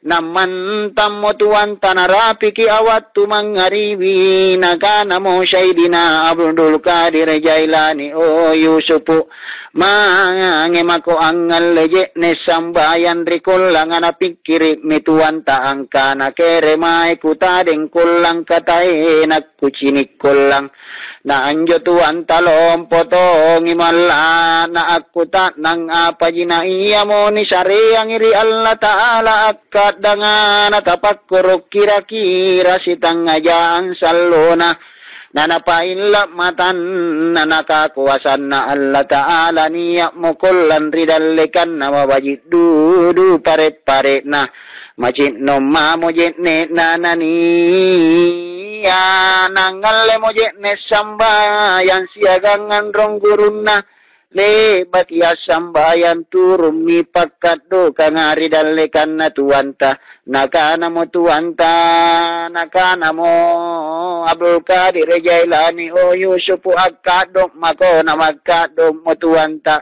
naman tammo tuwan tanarapiki awattu mangariwi nakana mo Sayyidina Abdul Qadir Jailani o Yusufu mangemako angal leje ne sambayan rikulang anapikiri mituan taang kana kere mai kutadeng kulang katai nakucinik kulang na anjo tuan talom potong imala na akuta nang apa jina iya mo ni syariang iri Allah Ta'ala akad dengan tapakkuruk kira-kira sitang ngajaan salona nanapainla matan nanakakuasan na Allah Ta'ala niyak mukullan ridallikan na mawajid dudu pare-pare na macit no mamujit ne nanani ya nangalle mojek ne sambayan siagangan rong guruna le batia sambayan turum mi pakat do kangari dalekan na tuanta nakana mo Abdul Qadir Jailani o Yusufu akadok mako na magkadok mo tuanta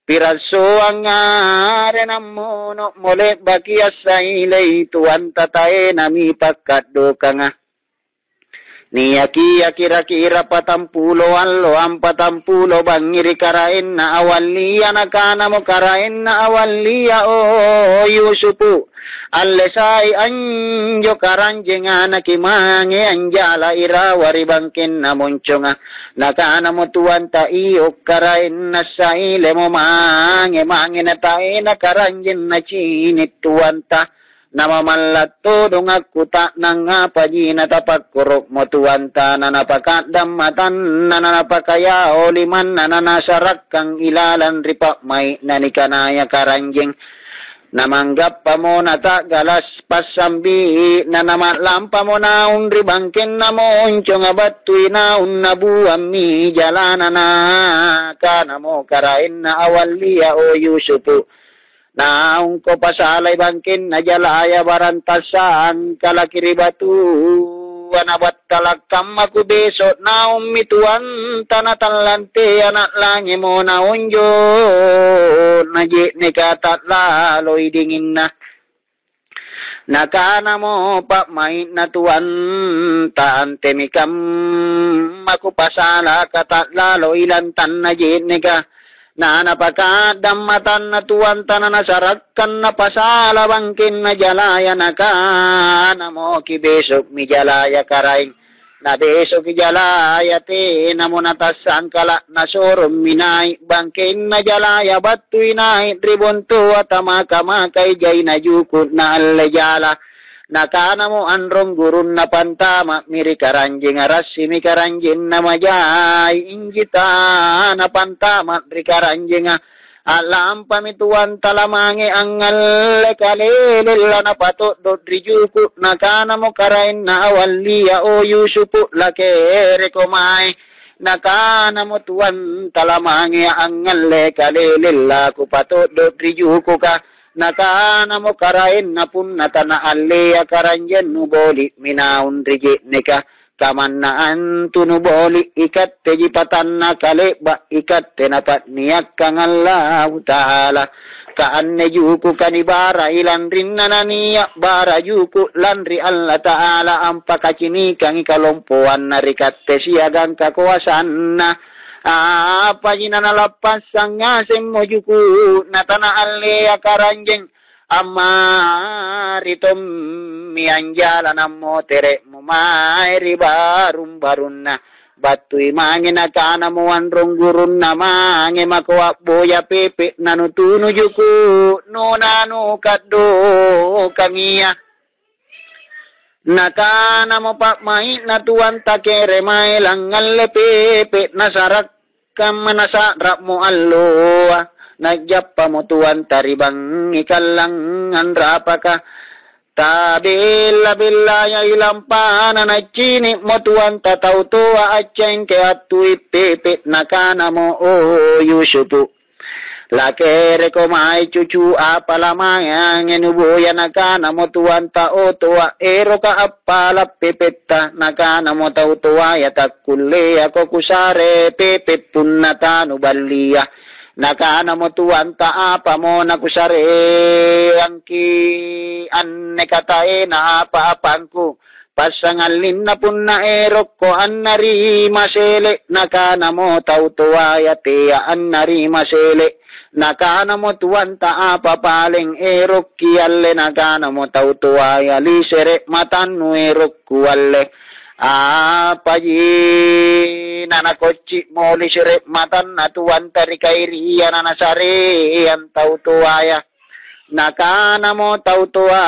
piraso ang ngare namuno mole bakia sa ilay tuanta tae nami pakat ka nga niyaki kira-kira 40 allo ang 40 bangiri karain na awaliya nakana mo karain na awaliya o Yusufu allesai anjo karanjenga nakimange anjala irawari bangkin na monchonga nakana mo tuwanta iyo karain na saile mo mange na tae na karanjen na chinit tuwanta namamalatto dong aku tak nangapaji na tapakkurok mo tuwanta na napakadam matan na napakaya oliman na nasarak kang ilalan ripak may nanikanaya karanjeng namanggap pa mo na galas pasambi na namatlampa mo na unri bangkin na mo uncho nga batuy na unabuam mi jalana na kana mo karain na awaliya o Yusufu naung ko pasalay bangkin na jalaya barantasan kalakiri batu wanabat talakam aku besok naung mituan tanatalante anak langi mo naunjo naji nekatat laloy dingin na nakana mo pak main na tuan taan temikam aku pasala katat laloy lantan naji neka na napakadam matan na tuwan tanan nasarakan na pasala bangkin na jalaya nakana mo kibesok mi jalaya karaing na besok ki jalaya te namo natasan kala nasorom minay bangkin na jalaya batuy na tribunto at makay jay na jukot na alejala nakana mo anrong gurun na pantama miri karanjing arasi mi karanjing na majay injita na pantama miri karanjing alam pamituan talamangi angal kalelila na pato do drijuku nakana mo karain na awaliya o Yusufu lakere komay nakana mo tuan talamangi angal kalelila ku pato do drijuku ka nakana mo karain na pun natana alea karanjen nuboli minaun rije neka kamanaan tunuboli ikat tejipatan na kaleba ikat tenapat niyak kang Allah Ta'ala kaan nejuku kanibara ilan rin nananiya bara juku lanri Allah Ta'ala ang pakacinikang ikalompuan na rikat siyagang kakuwasan na apa jina nalapas sanga semmo juku natana alea karanjeng amaritom mianjala namo tere mumairi barum barunna batui mangi nakana muan ronggurun na mangi makwa boya pepe nanutunu juku nunanu kaddo kamia nakana mo pak mai natuan takere mai langal pepe nasarak kam nasarak mo allo nagyappa mo tuan taribang ikalang andrapaka tabilla billaya ilampana na chini mo tuan tatautua atchain ke atui pepe nakana mo o Yusufu lakere ko mai cucu apalamaya ngenubuya nakana mo tuan tao tua ero ka apala pepeta nakana mo tau tua ya takulle ako kusare pepe punnata nubalia nakana mo tuwanta apa mo nakusare angki anne katae na apa-apangku pasangalin na pun na erok ko annari masele nakana mo tautuaya tea annari masele nakana mo tuwanta apa paling erok kialle nakana mo tautuaya lisere matannu erok kualle apa yi nana koci mo lisere matan natuan tari kairi nana sare yang tau tuaya nakana mo tau tuaya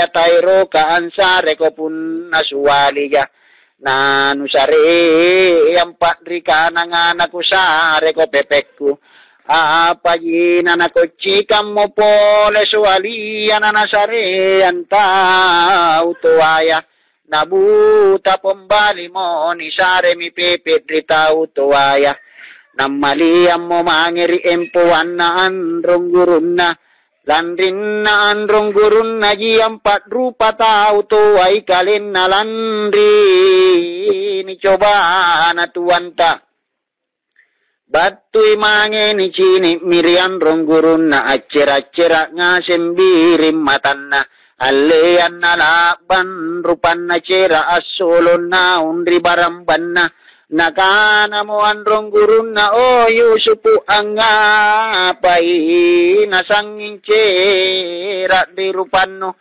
tairo ka ansare ko pun nasuwali ya nanu sare yang patri kana naku sare ko pepekku apa yi nana koci kamu pole suali nana sare yang tau tuaya nabuta pembali mo ni sare mi pepe tritau tuaya namaliam mo mangiri empuan na androng gurun na landrin na androng gurun na ji empat rupa tau tuai kalin na landri ni coba na tuanta batui mange ni cini mirian rong gurun na acera-acera ngasembirim matanna Alean na lakban rupan na cera asolon na undri baramban na nakana mo androng gurun na o yusupu ang apay nasanging cera di rupan no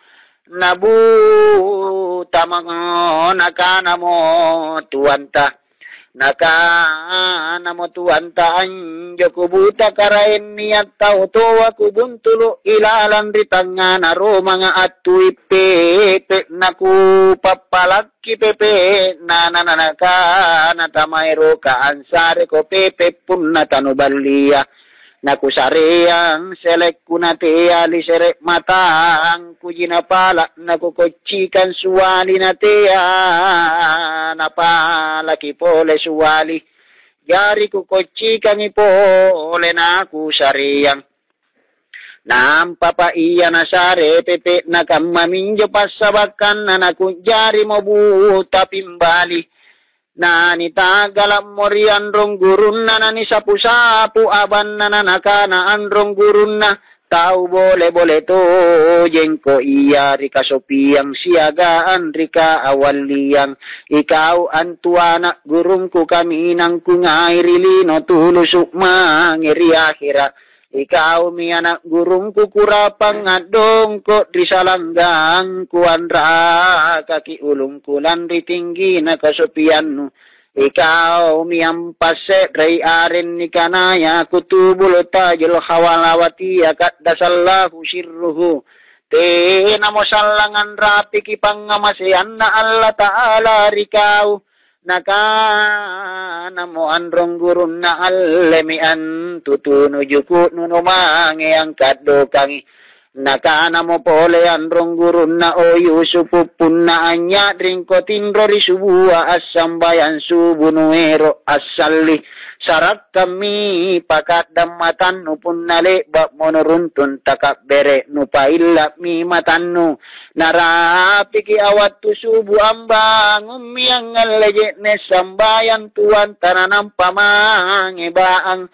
nabuta mga nakana mo tuwanta nakana mo tuwanta anjo kubuta karain niya tao towa kubuntulo ilalan ritanga naro mga atuy pepe naku papalaki pepe nananaka natamayro ka ansare ko pepe pun natanubalia naku sareyang selek kunatea lisere matang kujinapala naku kocikan suwali natea napalaki pole suwali jari ku kocikan ipole naku sareyang nampapa iya nasare pepe nakamaminjo pasabakan naku jari mo buta pimbali nani tagalam morian rong gurun na nani sapu-sapu aban na nakana androng gurun na tau boleh to jengko iya rika sopiang siagaan rika awaliang ikaw antuana gurungku kami nang kungairili tulusuk mangiri akhira ikaw mi anak gurungku kurapang adong ko di salanggang kuandra kaki ulungku landri tinggi na kasopiannu ikaw mi ampase ray aren ni kanaya kutubul tajil hawalawati akat dasallahu sirruhu te namo salangan rapi kipangamasean na Allah Ta'ala rikaw nakana mo androng gurun na alemian tutunu juku nunumangi ang kadokangi nakana mo pole androng gurun na o yusupu punna anya dringko tinro risubua asambayan subunuero asali sarat kami pakat damatan nu punnale bak monoruntun takak bere nu pailla mi matannu narapiki awat tu subu ambang umiang ngaleje ne sambayan tuan tananam pamangi baang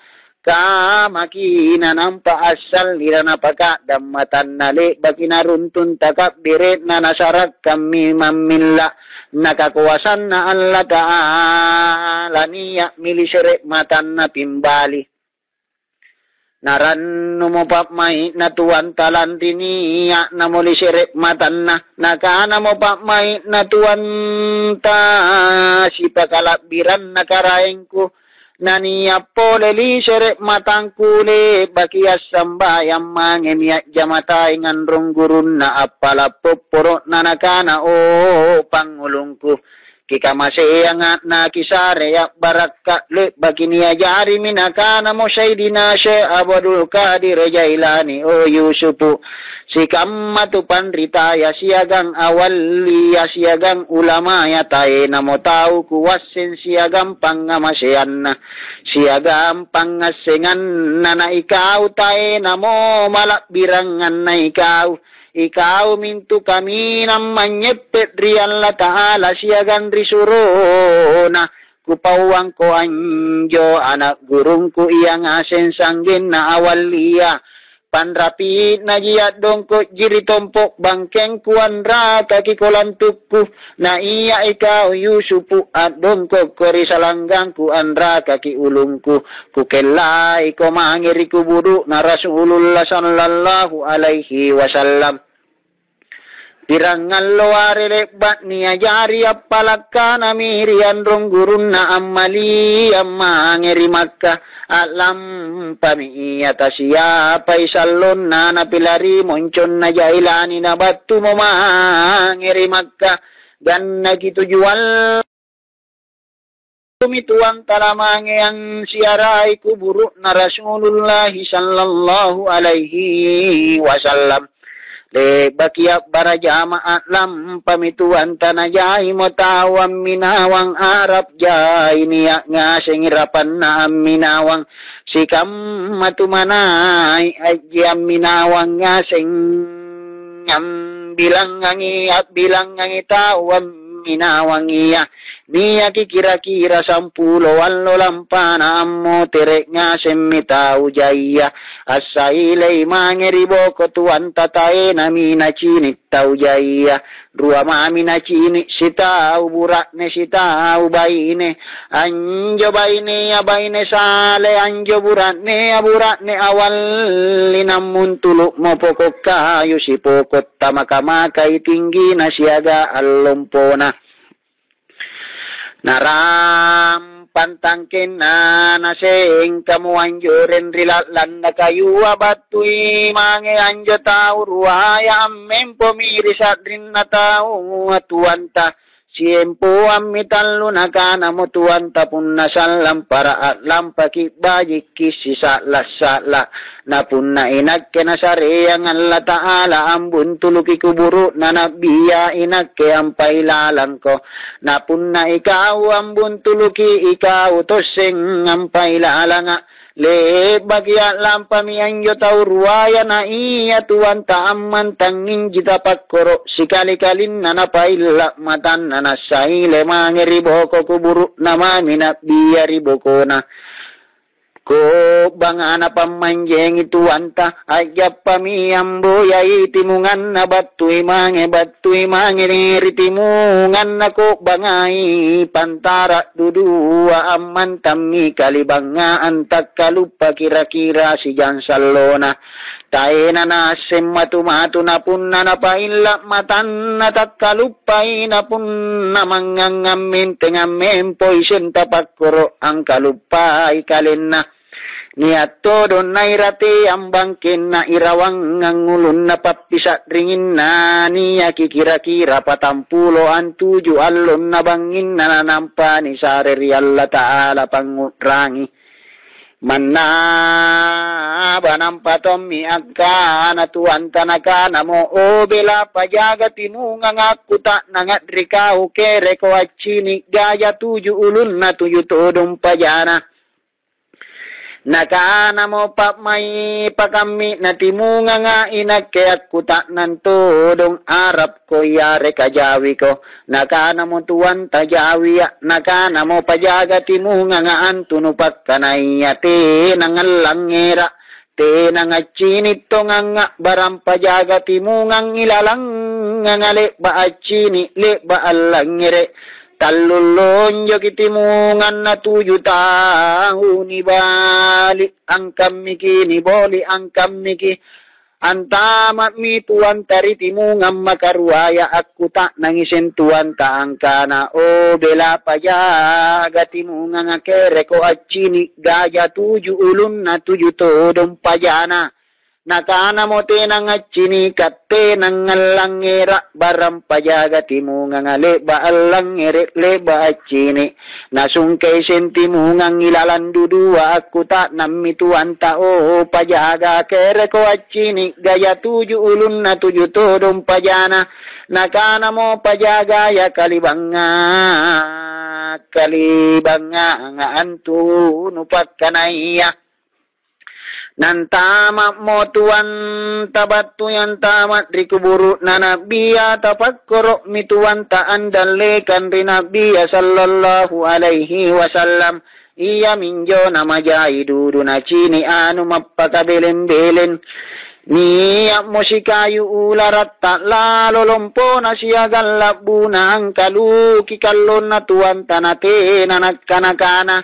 kamakina nampa asal nirana paka damatan nale bagi naruntun takak bere na nasarat kami mamilla nakakuwasan na Allah Ta'ala niya milisere matan na pimbali naranno mo papmay na tuwan talan tiniya na mulisere matan na nakana mo papmay na tuwan ta si pakalabiran na karaeng ko naniya pole lisere matangkule bakias sambayang mangemiya jamatay ngandrong gurun na apala poporo nanakana o pangulungku kikamase nga nakisare ya baraka le bakiniya jari minakana mo saydina she abadul kadir jailani o yusupu sikamatu pandritaya siagang awaliya siagang ulama ya tae namo tau kuwasin siagang pangamasean na siagang pangasengan na ikaw tae namo malakbirangan na ikaw mintu kami ng manyepet riyan la ta'ala siyagan risuro na ku pawang ko anjo anak gurungku iyang asen sanggin na awalia panrapi na giat dongko jiri tompok bangkeng kuanra kaki kolantukku na iya ikaw yusupu at dongko kori salanggang kuanra kaki ulungku kukelai ko mangiri kubudu na Rasulullah sallallahu alaihi wasallam Pirangan loare lebat ni ajari apalaka na mirian rong gurun na amali amma ngeri Makkah alam pamiya tasya paisalon na napilari moncon na jailani na batu mo ngeri Makkah gan nagitujual tumituang talamange ang siarai kuburu na Rasulullah sallallahu alaihi wasallam le bakiak bara jamaat lam pamituan tanajai mo tawang minawang Arab jai niyak nga singirapan na minawang sikam matumanay ay minawang nga sing bilang ngangi tawang minawang iya niya kikira-kira 10 wallo lampana ammo terek nga semmitau jaya asailay mangeribo ko tuan tatae na minachinit tau jaya rua mamina chini sitau burakne sitau baine anjo baine ya baine sale anjo burakne awal linamun tuluk mo pokok kayu si pokot tamaka-makai tinggi na siaga allompona naram pantangkin na naseng kamu anjurin rilatlan na kayu abatui mange anjo tau ruaya ammem pomirisat rin na tau atuanta siempo amitan lunakana mo tuanta pun nasalam para atlam pakibajik kisisa lasala na pun na inak kenasareyang Allah Ta'ala ambun tuluki kuburu na nabiya inak ke ampailalan ko na pun na ikaw ambun tuluki ikaw toseng ampailalan nga le bagya lampami anjo tau ruaya na iya tuan taamman tangin jita pakkoro sikali-kalin na napaila matan na nasaile mangeri boko kuburu na mamina biya riboko na ko bangana pamanjeng itu anta ajap pamiambo yai timungan na batui mange ritimungan na ko bangai pantara dudua aman tami kalibanga antak kalupa kira-kira si jansalona taena na semmatu-matu na pun na napaila matan na takkalupay na pun na mangangamin tengamen poisen tapakkoro ang kalupay kalin na niat todo nairate ang bangkin na irawang ngulun na papisat ringin na niya kikira-kira 47 alon na bangin na nanampa ni sareri Allah Ta'ala pangutrangi manna banam mi akka na tuan tanaka namo o bela pajaga tinunga ngakuta nangadrikau kere ko achini gaya 7 ulun na 7 todong pajana nakana mo pa may pakami na timunga nga inagkayak kuta ng tudong Arab ko yare kajawi ko nakana mo tuwan tajawi nakana mo pajaga timunga nga antunupak kanaya te nangalangera te nangachinit to nga barang pajaga timungang ilalang nga le ba achini le ba alangere talulonjo kitimungan na 7 tahun ibalik ang kamiki ni boli ang kamiki antamat mi tuan tari timungan makaruaya aku tak nangisin tuan taang kana o bela pajaga timungan akere ko achini gaya 7 ulun na 7 todong pajana nakana mo tinang achini katte nang langera baram pajaga timungang leba langere leba achini nasungkay sentimungang ilalandu 2 aku tak namituan tao pajaga kere ko achini gaya 7 ulun na 7 todong pajana nakana mo pajaga ya kalibanga nga antu nupat kanaya Nantama motuan tabattu yang tamat rikuburu na nabiya tapakkoro mituan taan dalekan ri nabiya sallallahu alaihi wasallam. Iya minjo nama jaidudu na cini anu mappakabelen-belen. Niya musikayu ularat tak lalo lompo na siya galabu na ang kaluki kalon na tuan tanate na nagkanakana.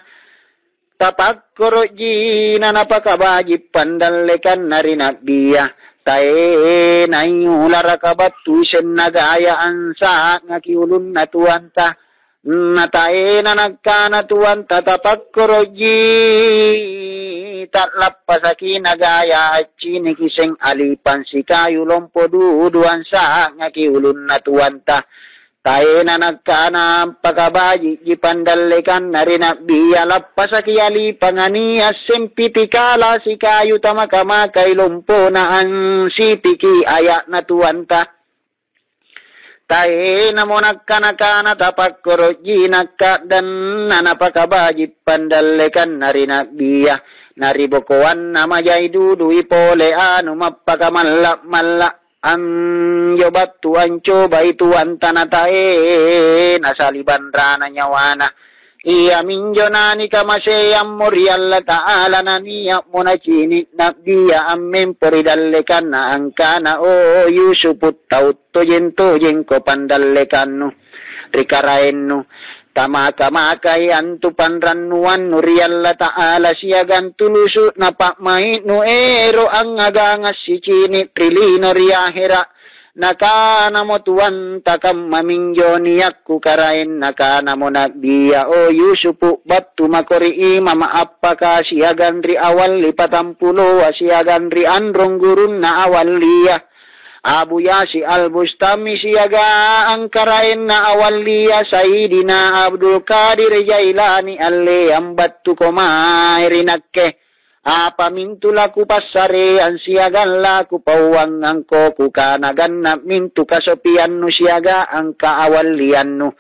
Tapakkoro jina napakabajib pandalekan na rin nabiya. Tae na iulara kabatu sen nagayaan sa ngakiulun na tuwan ta. Na tae na nagkana tuwan ta tapakkoro ji. Tatlapasaki nagaya at chinikiseng alipan si kayo lompo duduan sa ngakiulun na tuwan ta. Tae na nagkana pagkabaji jipandalekan na rin nabiya lapasaki alipanganiya sempitikala si kayo tamakamakay lompo na ang sipiki aya na tuwanta. Tae na mo nagkanakana tapakkoro jinaka dan na napakabaji pandalekan na rin nabiya. Naribokoan na majay dudu ipole anu mapakamalak-malak. Ang yobattu ang coba itu antana tae nasaliban rana nyawana. Iya minjo nani kamaseyam murialla ta'ala naniya muna cini nabiya ammem peridallekan na angkana o Yusuput tautto jento jengko pandallekannu rikaraennu. Tamaka-makai antu panrannuan nurialla ta'ala siagan tulusu napak main nu ero ang agangas si cini trilino riahera. Nakana mo tuwan takam mamingyo niyakku karain nakana mo nabiya o Yusupu batu makori ima maapaka siagan ri awal lipatampulo siagan ri androng gurun na awal liya. Abu Yasi al-Bustami siyaga ang karain na awaliya Sayyidina Abdul Qadir Jailani alle ambattu komay rinakke. Apa mintu laku pasare ang siyagan laku pawang ang koku kanagan na mintu kasopian nu siyaga ang kaawalian nu.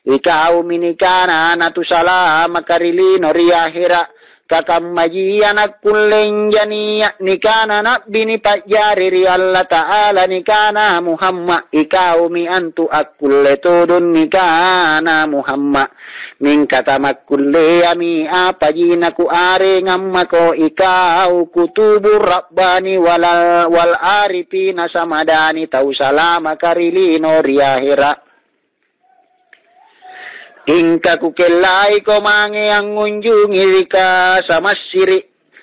Ikaw minikana natu salah makarilino riyahira. Kakamajian kuleng janiya nikana nabini pajari ri Allah Ta'ala nikana Muhammad ikaw mi antu akulle todon nikana Muhammad min katamak kulle ami apa jinaku are ngamma ko ikaw kutubur rabbani wal arifina samadani tau salama karilino riahira. Ingka kukelai ko mange ang unjungi rika sa masiri.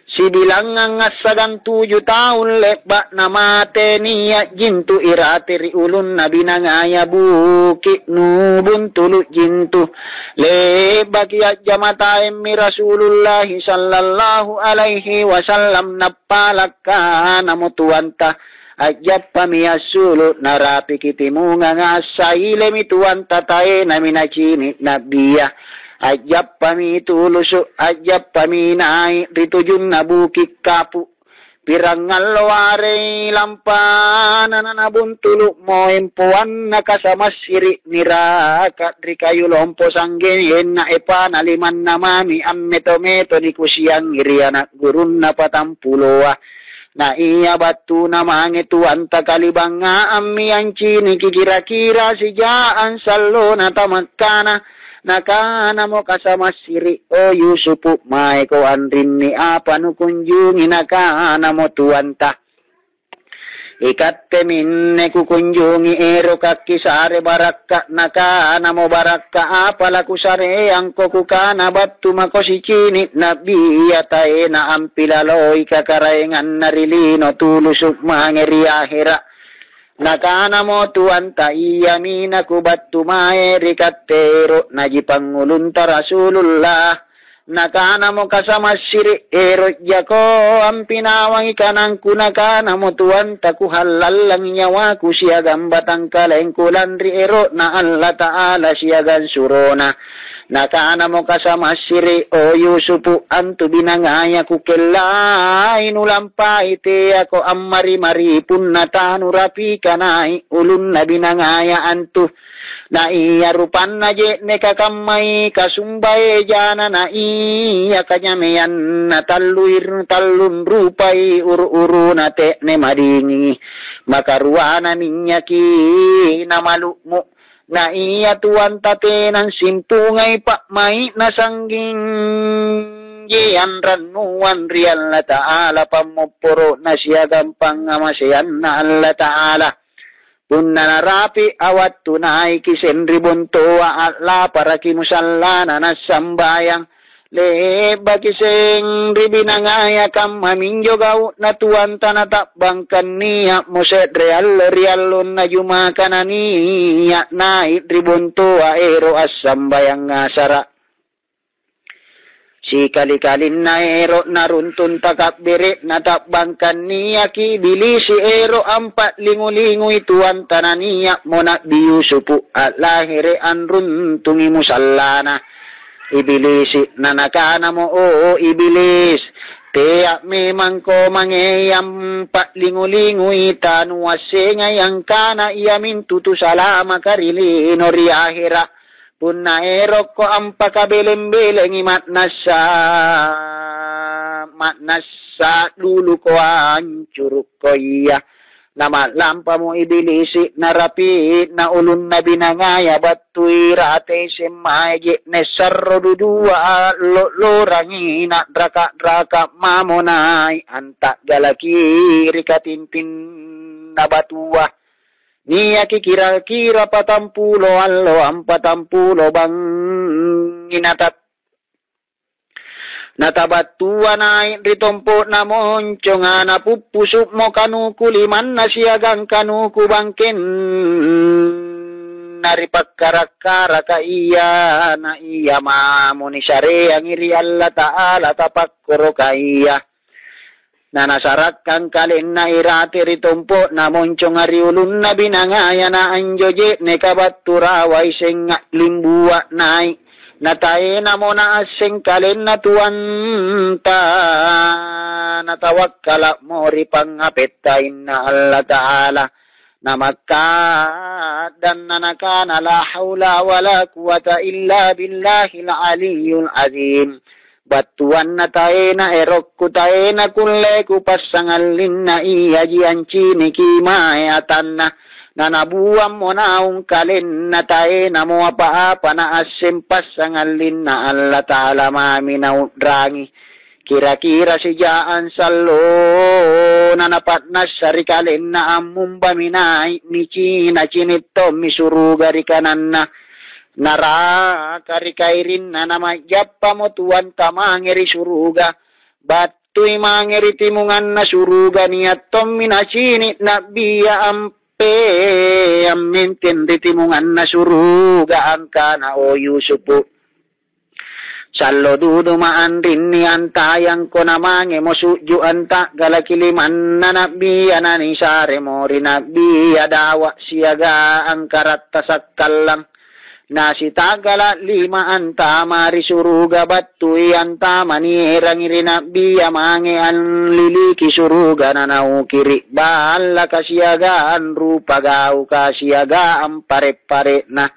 Si bilangang asagan 7 taon lebak na mate niya jintu iratiri ulun na binangaya buki nubun tuluk jintu. Lebak ya jamataim mi Rasulullah sallallahu alaihi wasallam napalaka namutuanta. Ajab pamiyasulu narapi kitimu nga saile mituan tatae na minachini nabiya. Ajab pamituluso, ajab paminay ritujun na bukik kapu. Pirangal ware lampana na nabuntuluk mo impuan na kasama siri nirakat rikayu lompo sanggen na epa na liman na mami ammeto-meto ni kusiyang irianak gurun na patampuloa. Na iya batu na mangitu anta kalibang nga ammi ang chini kikira-kira si jaan salo na tamakana nakana mo kasama siri o Yusupu may ko anrin ni apa no kunjungi nakana mo tuanta. Ikatte minne kukunjungi ero kakisare barakka nakana mo barakka apala kusare ang kokukana batu makosi cini nabiya tae na ampilaloy kakaraengan narilino tulusuk mangeri ahira. Nakana mo tuanta iya mina kubatu mae rikattero najipangulunta Rasulullah. Nakana mo kasama siri ero jako ang pinawang ikanang kunakana mo tuwan takuhalal lang nyawa ku siya gambatang kalengkulan ri ero na Allah Ta'ala siya gan surona. nakana mo kasama siri o Yusufu antu binangaya kukelay nulampay te ako ang mari-mari punnatanu rapi kanay ulun na binangaya antu na iya rupan na je ne kakamay kasumbay jana na iya kanyameyan na talun rupay uru-uru na te ne madingi makaruana ninya ki na malukmo na iya tuan tate ng simpungay pa may nasangging jiyan ranuan riyal na taala pamupuro na siya gampang amasayan na Allah taala punna narapi awat tunay kisenri buntua atla para kimusalla na nasambayang leba kiseng ribinangaya kam maminjo gaw na tuwan tanatakbang kaniya muset real na yumakan niya na itribunto aero asambayang ngasara si kalikalin na ero naruntun takapbirit na takbang kaniya kibili si ero ampat lingulingoy tuwan tananiya mo na biyusupu at lahire anruntungi musallana Ibilisi na nakana mo o ibilis Tiyak memang ko mangeyam pat lingulingoy tanuwase ngayang kana iamin tutu salama karili nori ahira punna erok ko ang pakabiling-biling matnasa lulu ko ang curuk ko iya na matlampa mo ibilisi na rapi na ulun na binangaya batu'i rate simayi nesarro dudua lorangi na draka mamonay antak galakiri katintin na batua niya kikira-kira patampulo allo ang patampulo bang inatat Natabatuan ay ritompo na moncho nga napupusok mo kanukuliman na siyagang kanukubangkin naripagkarakara ka iya na iya mamuni sari ang iri Allah ta'ala tapakkuro ka iya na nasarak kang kalin na irati ritompo na moncho nga riulun na binangaya na anjoje ne kabatturaway senga limbuwa nai Natay na mo na asing kalin na tuwanta natawakkala mo ripang apetain na Allah Ta'ala na magkadan na nakana la hawla wala quwata illa billahil aliyul azim batuan na tayo na erok ko tayo na kunle ko pasangalin na iya jianchi ni kimayatan na Nanabuam mo na ang kalin na tayo na mo apa-apa na asimpas ang alin na Allah Ta'ala mami na udrangi. Kira-kira si Jaan Salo na napatnas sa rikalin na among baminay ni China chinito misurugari kanan na narakarikay rin na namagyap pa mo tuwan tamangiri suruga. Bato'y mangiri timungan na suruga niya tom minasinit na biya amintin ritimungan na suruga ang kana o Yusufu salo dudumaan rin ni antayang ko namange mo suju anta galakiliman na nabiya na ni sare mo rin nabiya dawa siyaga ang karatasakalang Nasi tagala lima anta mari suruga batu'i anta manirang irinabiya mange an liliki suruga na naukiri bala kasiagaan rupa gau kasiagaan pare-pare na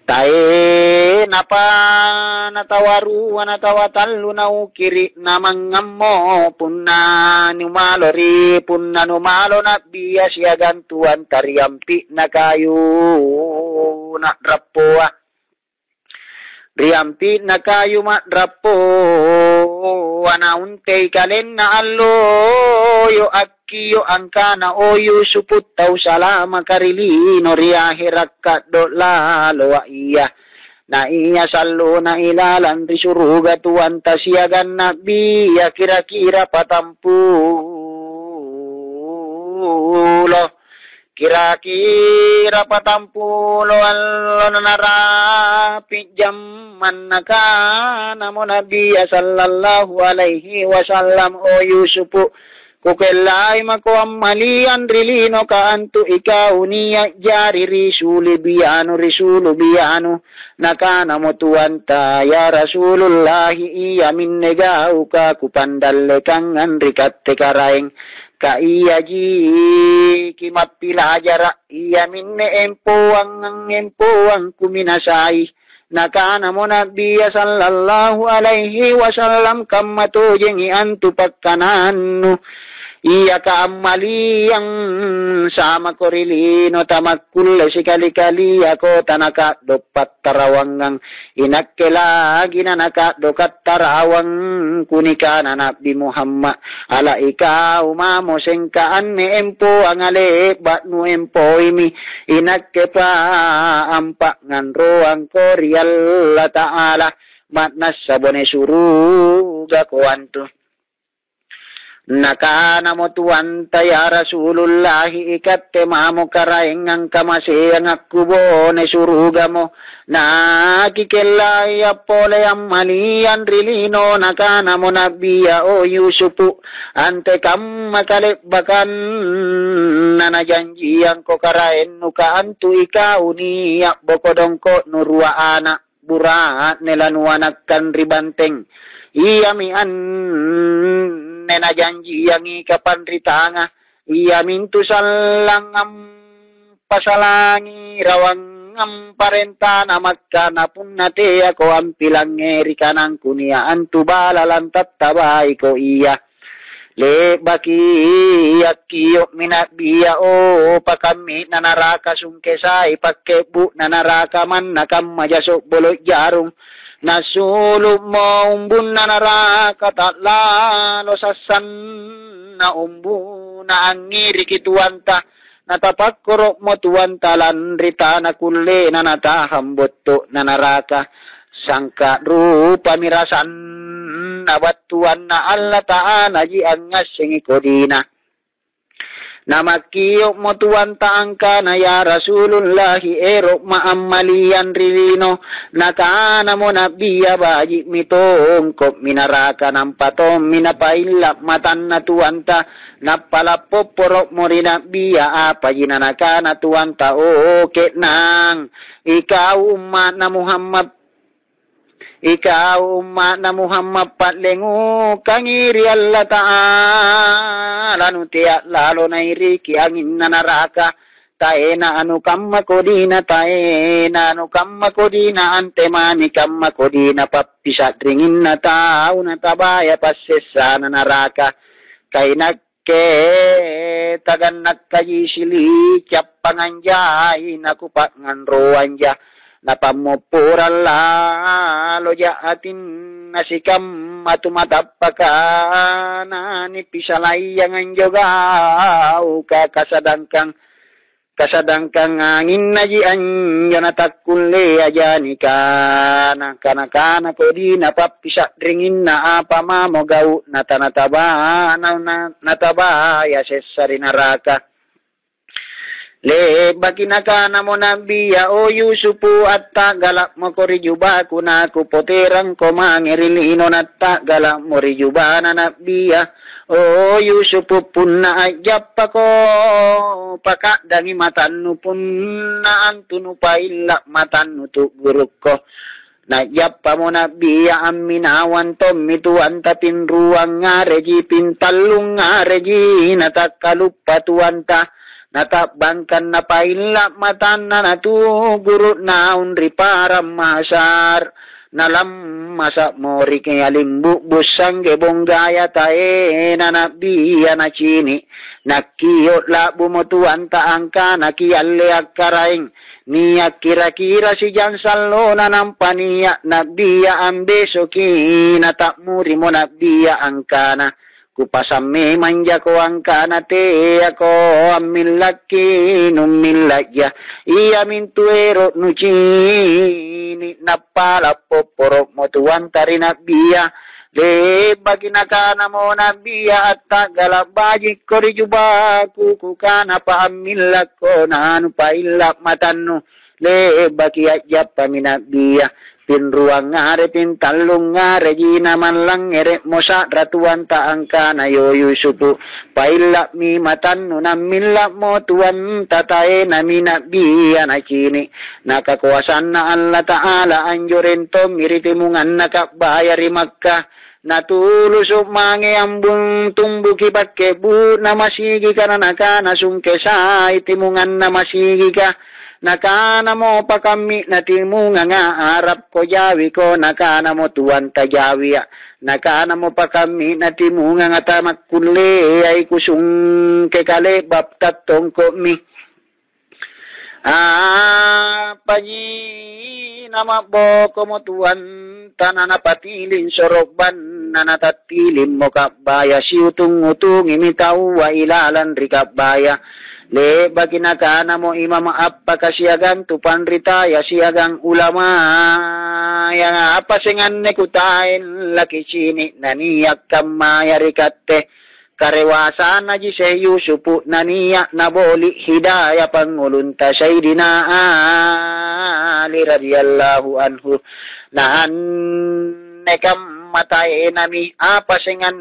tae napa natawaru natawatalu naukiri namangammo punna numalori punna numalo na biya siagan tuan tariampi na kayu na drapo riampi na kayu ma drapo anaunte kalen na allo yo akiyo angkana o Yusufu tau salama karilino riahirak do lalo wa iya na iya sallo na ilalan risuruga tuan tasiagan na biya kira-kira patampulo Kira-kira patampulo allo narapi jaman nakana mo nabiya sallallahu alaihi wasallam o Yusufu Kukelay mako amalian rilino ka antu ikaw niya jari risulu biyano nakana mo tuwanta ya Rasulullahi iya minnegau ka kupandalle kang anrikatte karaeng ka iya ji kimapilajara iya minne empoang kuminasai nakana mo nabiya sallallahu alaihi wasallam kammato jengi antu pakkanannu iya ka amaliyang sama korilino tamakkulle sikali-kali ako tanaka dopat tarawangang inakkela ginanaka dokat tarawang kunika na Nabi Muhammad ala ikaw mamo sengkaan ni empo ang ale nu empo imi inakke pa ampak nganroang korial ta'ala matnas sabone suruga ko antu nakana mo tuwanta ya Rasulullahi ikatte mamo karaeng ang kamasiyang akubo ne suruga mo nakikilay apole ang malian rilino nakana mo nabiya o Yusufu ante kam makalibakan nanajanjiang ko karaen nuka antu ikaw niya bokodongko nurua anak buraat nelanuanak kan ribanteng iya mian nena janji yang ikapanritanga iya mintu salangam pasalangi rawang am parentana makkana punnate ako ampilang ngeri kanang kunia antu balalan tattabai ko iya le baki yakiyo minabiya o pakami nanaraka sungkesai pakebu nanaraka man nakam majasok bolok jarung nasulub mo umbun na naraka tatlalo sasan na umbu na angiri kituanta natapakkurok mo tuwanta lanrita na kulle na natahambotto na naraka sangka rupa mirasan na batuan na Allah ta'ala ji angas singi kodina namakiyok mo tuwanta angka na ya Rasulullahi erok maamalian rilino nakana mo nabiya baji mitong kop minaraka ng patom minapailap matan na tuwanta napalapoporok mo rin nabiya apaji na nakana tuwanta o ketnang ikaw umma na Muhammad ikaw umma na Muhammad patlengu kangiri Allah ta'ala nutiya lalo na iriki angin na naraka taena anu kamma kodina taena anu kamma kodina antemani kamma kodina pappisat ringin na tao na tabaya pasesa na naraka kay nakke tagan nakayisili tiap panganjay nakupak nganroanja napamupurala loja atin nasikam matumatapakana ni pisalayang anjogaw kasadangkang angin naji anjo natakkulle ajani kana ko di napapisak ringin na apa mamogau natanataba ya sesari naraka le bakinakana mo nabiya o Yusufu at tagalak mo korijuba kunaku poterang ko mangirilino na tagalak mo rijuba na nabiya o Yusufu punna ajap ako pakadang matanu punna antunu pailak matanu tu guruk ko najap pa mo nabiya aminawan tom mituan tapin ruang ngareji pintalung ngareji natakalupa tuanta natabangkan na paila matan na natugurut na unri para masar nalam masak mori kaya limbu busang gebong gaya tae na nabiya na chini nakiyot la bumutuan taangka nakiyalle akaraing niya kira-kira si Jansalo na nampaniya nabiya ang besoki natakmuri mo nabiya angkana kupasame manja ko angkana te ako amilaki numilakya iya mintuero nucini napala poporok mo tuwan tari nabiya le baginakana mo nabiya at tagalabajik ko rijuba kukukana pa amilak ko na ano pa ilak matanu le baki ajab paminabiya pinruang ngare pintallung ngare jina manlang ere mosa ratuan ta angka na yo Yusufu pailla mi matan nunam milla mo tuan tatae na minabiya na kini nakakuasan na Allah Ta'ala anjurin to miritimungan nakabaya Makkah natulusok mange ambung tumbuki bakkebu na masigi ka na nakana sungkesa itimungan na masigi ka nakana mo pa kami natimunga nga arap ko jawi ko nakana mo tuwan ta jawi nakana mo pa kami natimunga nga tamakule ay kusung kekale baptat tongko mi panyi nama boko mo tuwan tanana patilin sorokban nanatatilin mo kabaya siutung-utung imitau wa ilalan rikabaya le bagi nakana mo imam apa kasiagang tupan ritaya siagang ulama yang apa sengan nekutain laki cini naniyak kamaya rikatte karewasan naji se Yusufu naniyak naboli hidayah pangulunta Sayyidina Ali radhiyallahu anhu naan nekam matai nami apa sengan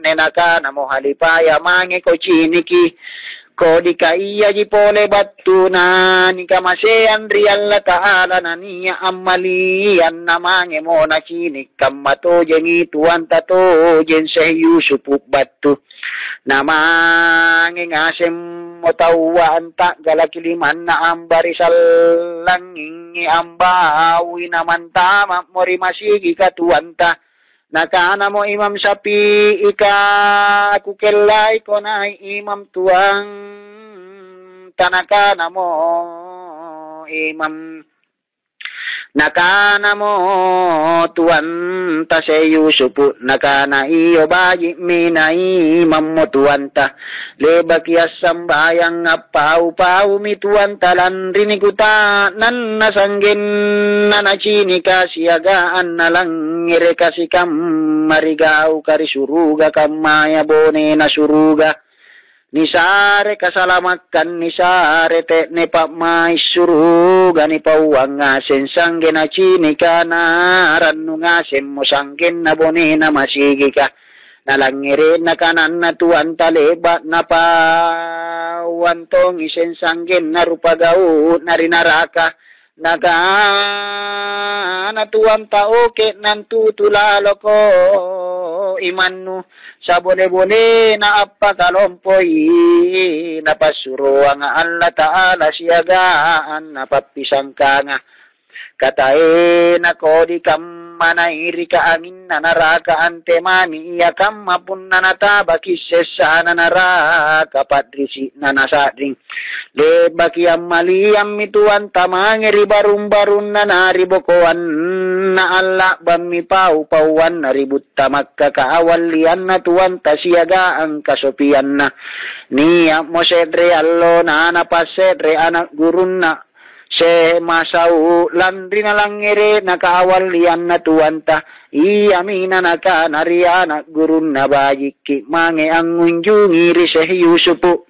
nenakana mo halipaya mange ko ciniki ko di kaiya ji pole batu na ni kamasean ri Allah Ta'ala na niya amalian na mange mo na kini kamato jengi tuan tato jen se Yusufu batu na mange ngasem mo tawaan ta galakiliman na ambarisal langing ambawi naman tama mori masigi katuan ta nakana mo imam sapi ika aku kelai ko na imam tuang tanakana mo imam nakana mo tuan ta se Yusufu nakana iyo bayi mina imam mo tuan ta lebak yasam bayang pau mi tuan talan rinikuta nan nasanggen nanacini kasiagaan nalang ngire kasikam marigau kari suruga kamaya bone na suruga nisare kasalamatkan nisare te ne pa mai suruga ni pauang ngasen sanggen na cini kana rannu ngasen mo sanggen na bone na masigi ka nalangire na kanan na tuan taleba na pawantong isen sanggen na rupagau narinaraka naga natuan taoke nantutulalo ko imannu sa bone-bone na apa kalompoy napasuro ang Allah Ta'ala siyagaan napapisang ka nga katae na ko di kam manairi ka angin na naraka ante mani iya kam mapun na nataba kisesa na naraka padrisi na nasadring le baki amaliyam mituan tamangeri barun-barun na naribokoan na Allah bami pau-pauan naribut tamak kakaawalian na tuan tasiaga ang kasopian na niya mo sedre allo na napasedre anak gurun na se masau landri na langere nakaawal lian na tuwanta iyamina naka nariana gurun na bayiki mange ang unjungi ri se Yusufu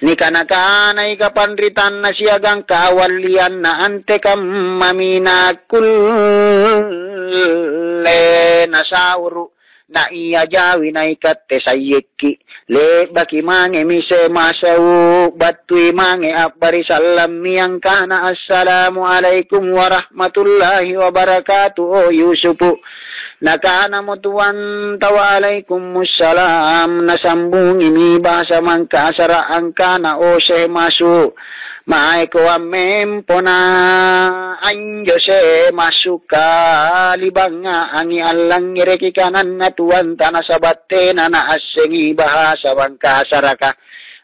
ni kanakana ikapanritan na siyagang kaawal lian na ante kam mamina kulle na sauru na iya jawi na ikatte sayeki le baki mange mise masau batui mange abari salam yang kana assalamu alaikum warahmatullahi wabarakatuh o Yusufu nakana mo tuwan tawa alaikumussalam nasambung ini bahasa mangkasara angkana o se masu Mai ko amem pona anjo se masuka libanga angi allang ireki kanan na tuan tanah sabatte nana asengi bahasa bangka saraka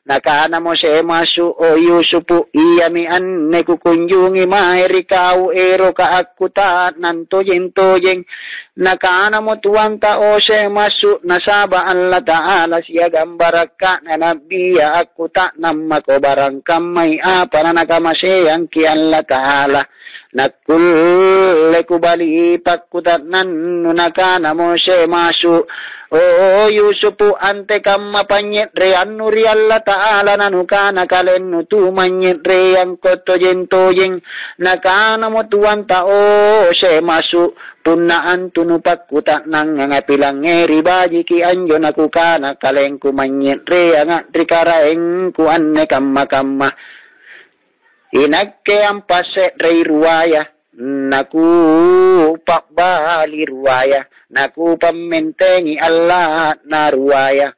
nakana mo se masu o Yusufu iyami anne kukunjungi mairi kau ero ka akuta nantojeng nakana mo tuan ta o se masu nasaba Allah Ta'ala siya gambaraka na nabiya akuta namma ko barang kamay apa na nakamaseyang ki Allah Ta'ala nakul pole kubali pakkutatnan nunakana Mose masu o Yusufu ante kamma panyedre annuri Allah ta'ala nanukana kalen nutu manyedre yang kotojen tojeng nakana motuan ta o se masu tunaan tunupak kutak nang ngapilang ngeri baji ki anjo nakukana kalen ku manyedre ang trikaraeng ku anne kamma inakke ampase rei ruaya naku pakbali ruaya naku pamentengi Allah na ruaya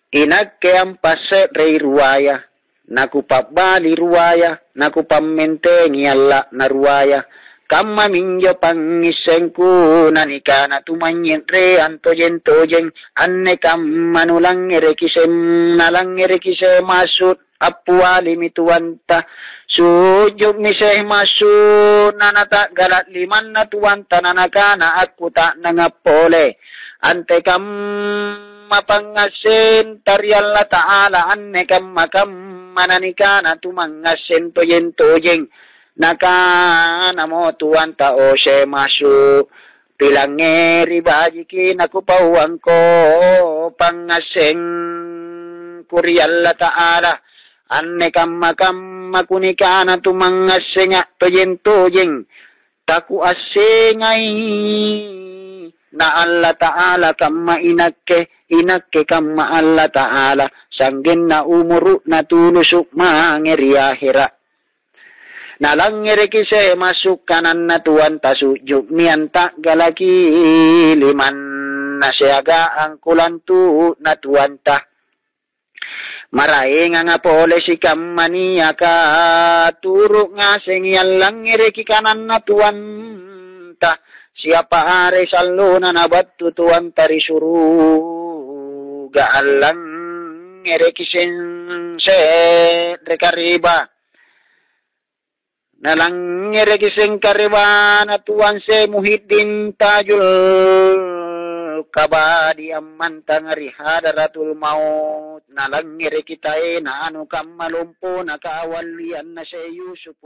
inakke ampase rei ruaya naku pakbali ruaya naku pamentengi Allah na ruaya kamma minjo pangisengku nanika na tumanyentre antojen anne kamma nulangere kisem masud apuali mituanta sujud miseh masud nanata galat liman na tuanta nanakana aku tak nangapole ante kam mapangasin taryalla ta'ala anne kam mananikana tumangasin tojeng nakana mo tuanta o se masu pilangeri bajiki nakupawang ko pangasing kuryalla ta'ala anne kamma kunikana tumangasenga tojeng taku asengai na Allah ta'ala kamma inakke kamma Allah ta'ala sanggen na umuru na tulusuk mangeri akhira nalangere kise masuk kanan na tuan tasujud mianta galaki liman nasiaga angkulan tu na tuan ta marae nga pole si kammania ka turuk ngaseng yalang ngireki kanan na tuan ta siapa are saluna na batu tuan tari suru gaalang ngireki se rekariba nalang ngireki sen kariba na tuan se Muhyiddin Tajul kabadi amman tangari hadaratul maut nalangire kita na anu kam malumpo na kaawalian na si Yusuf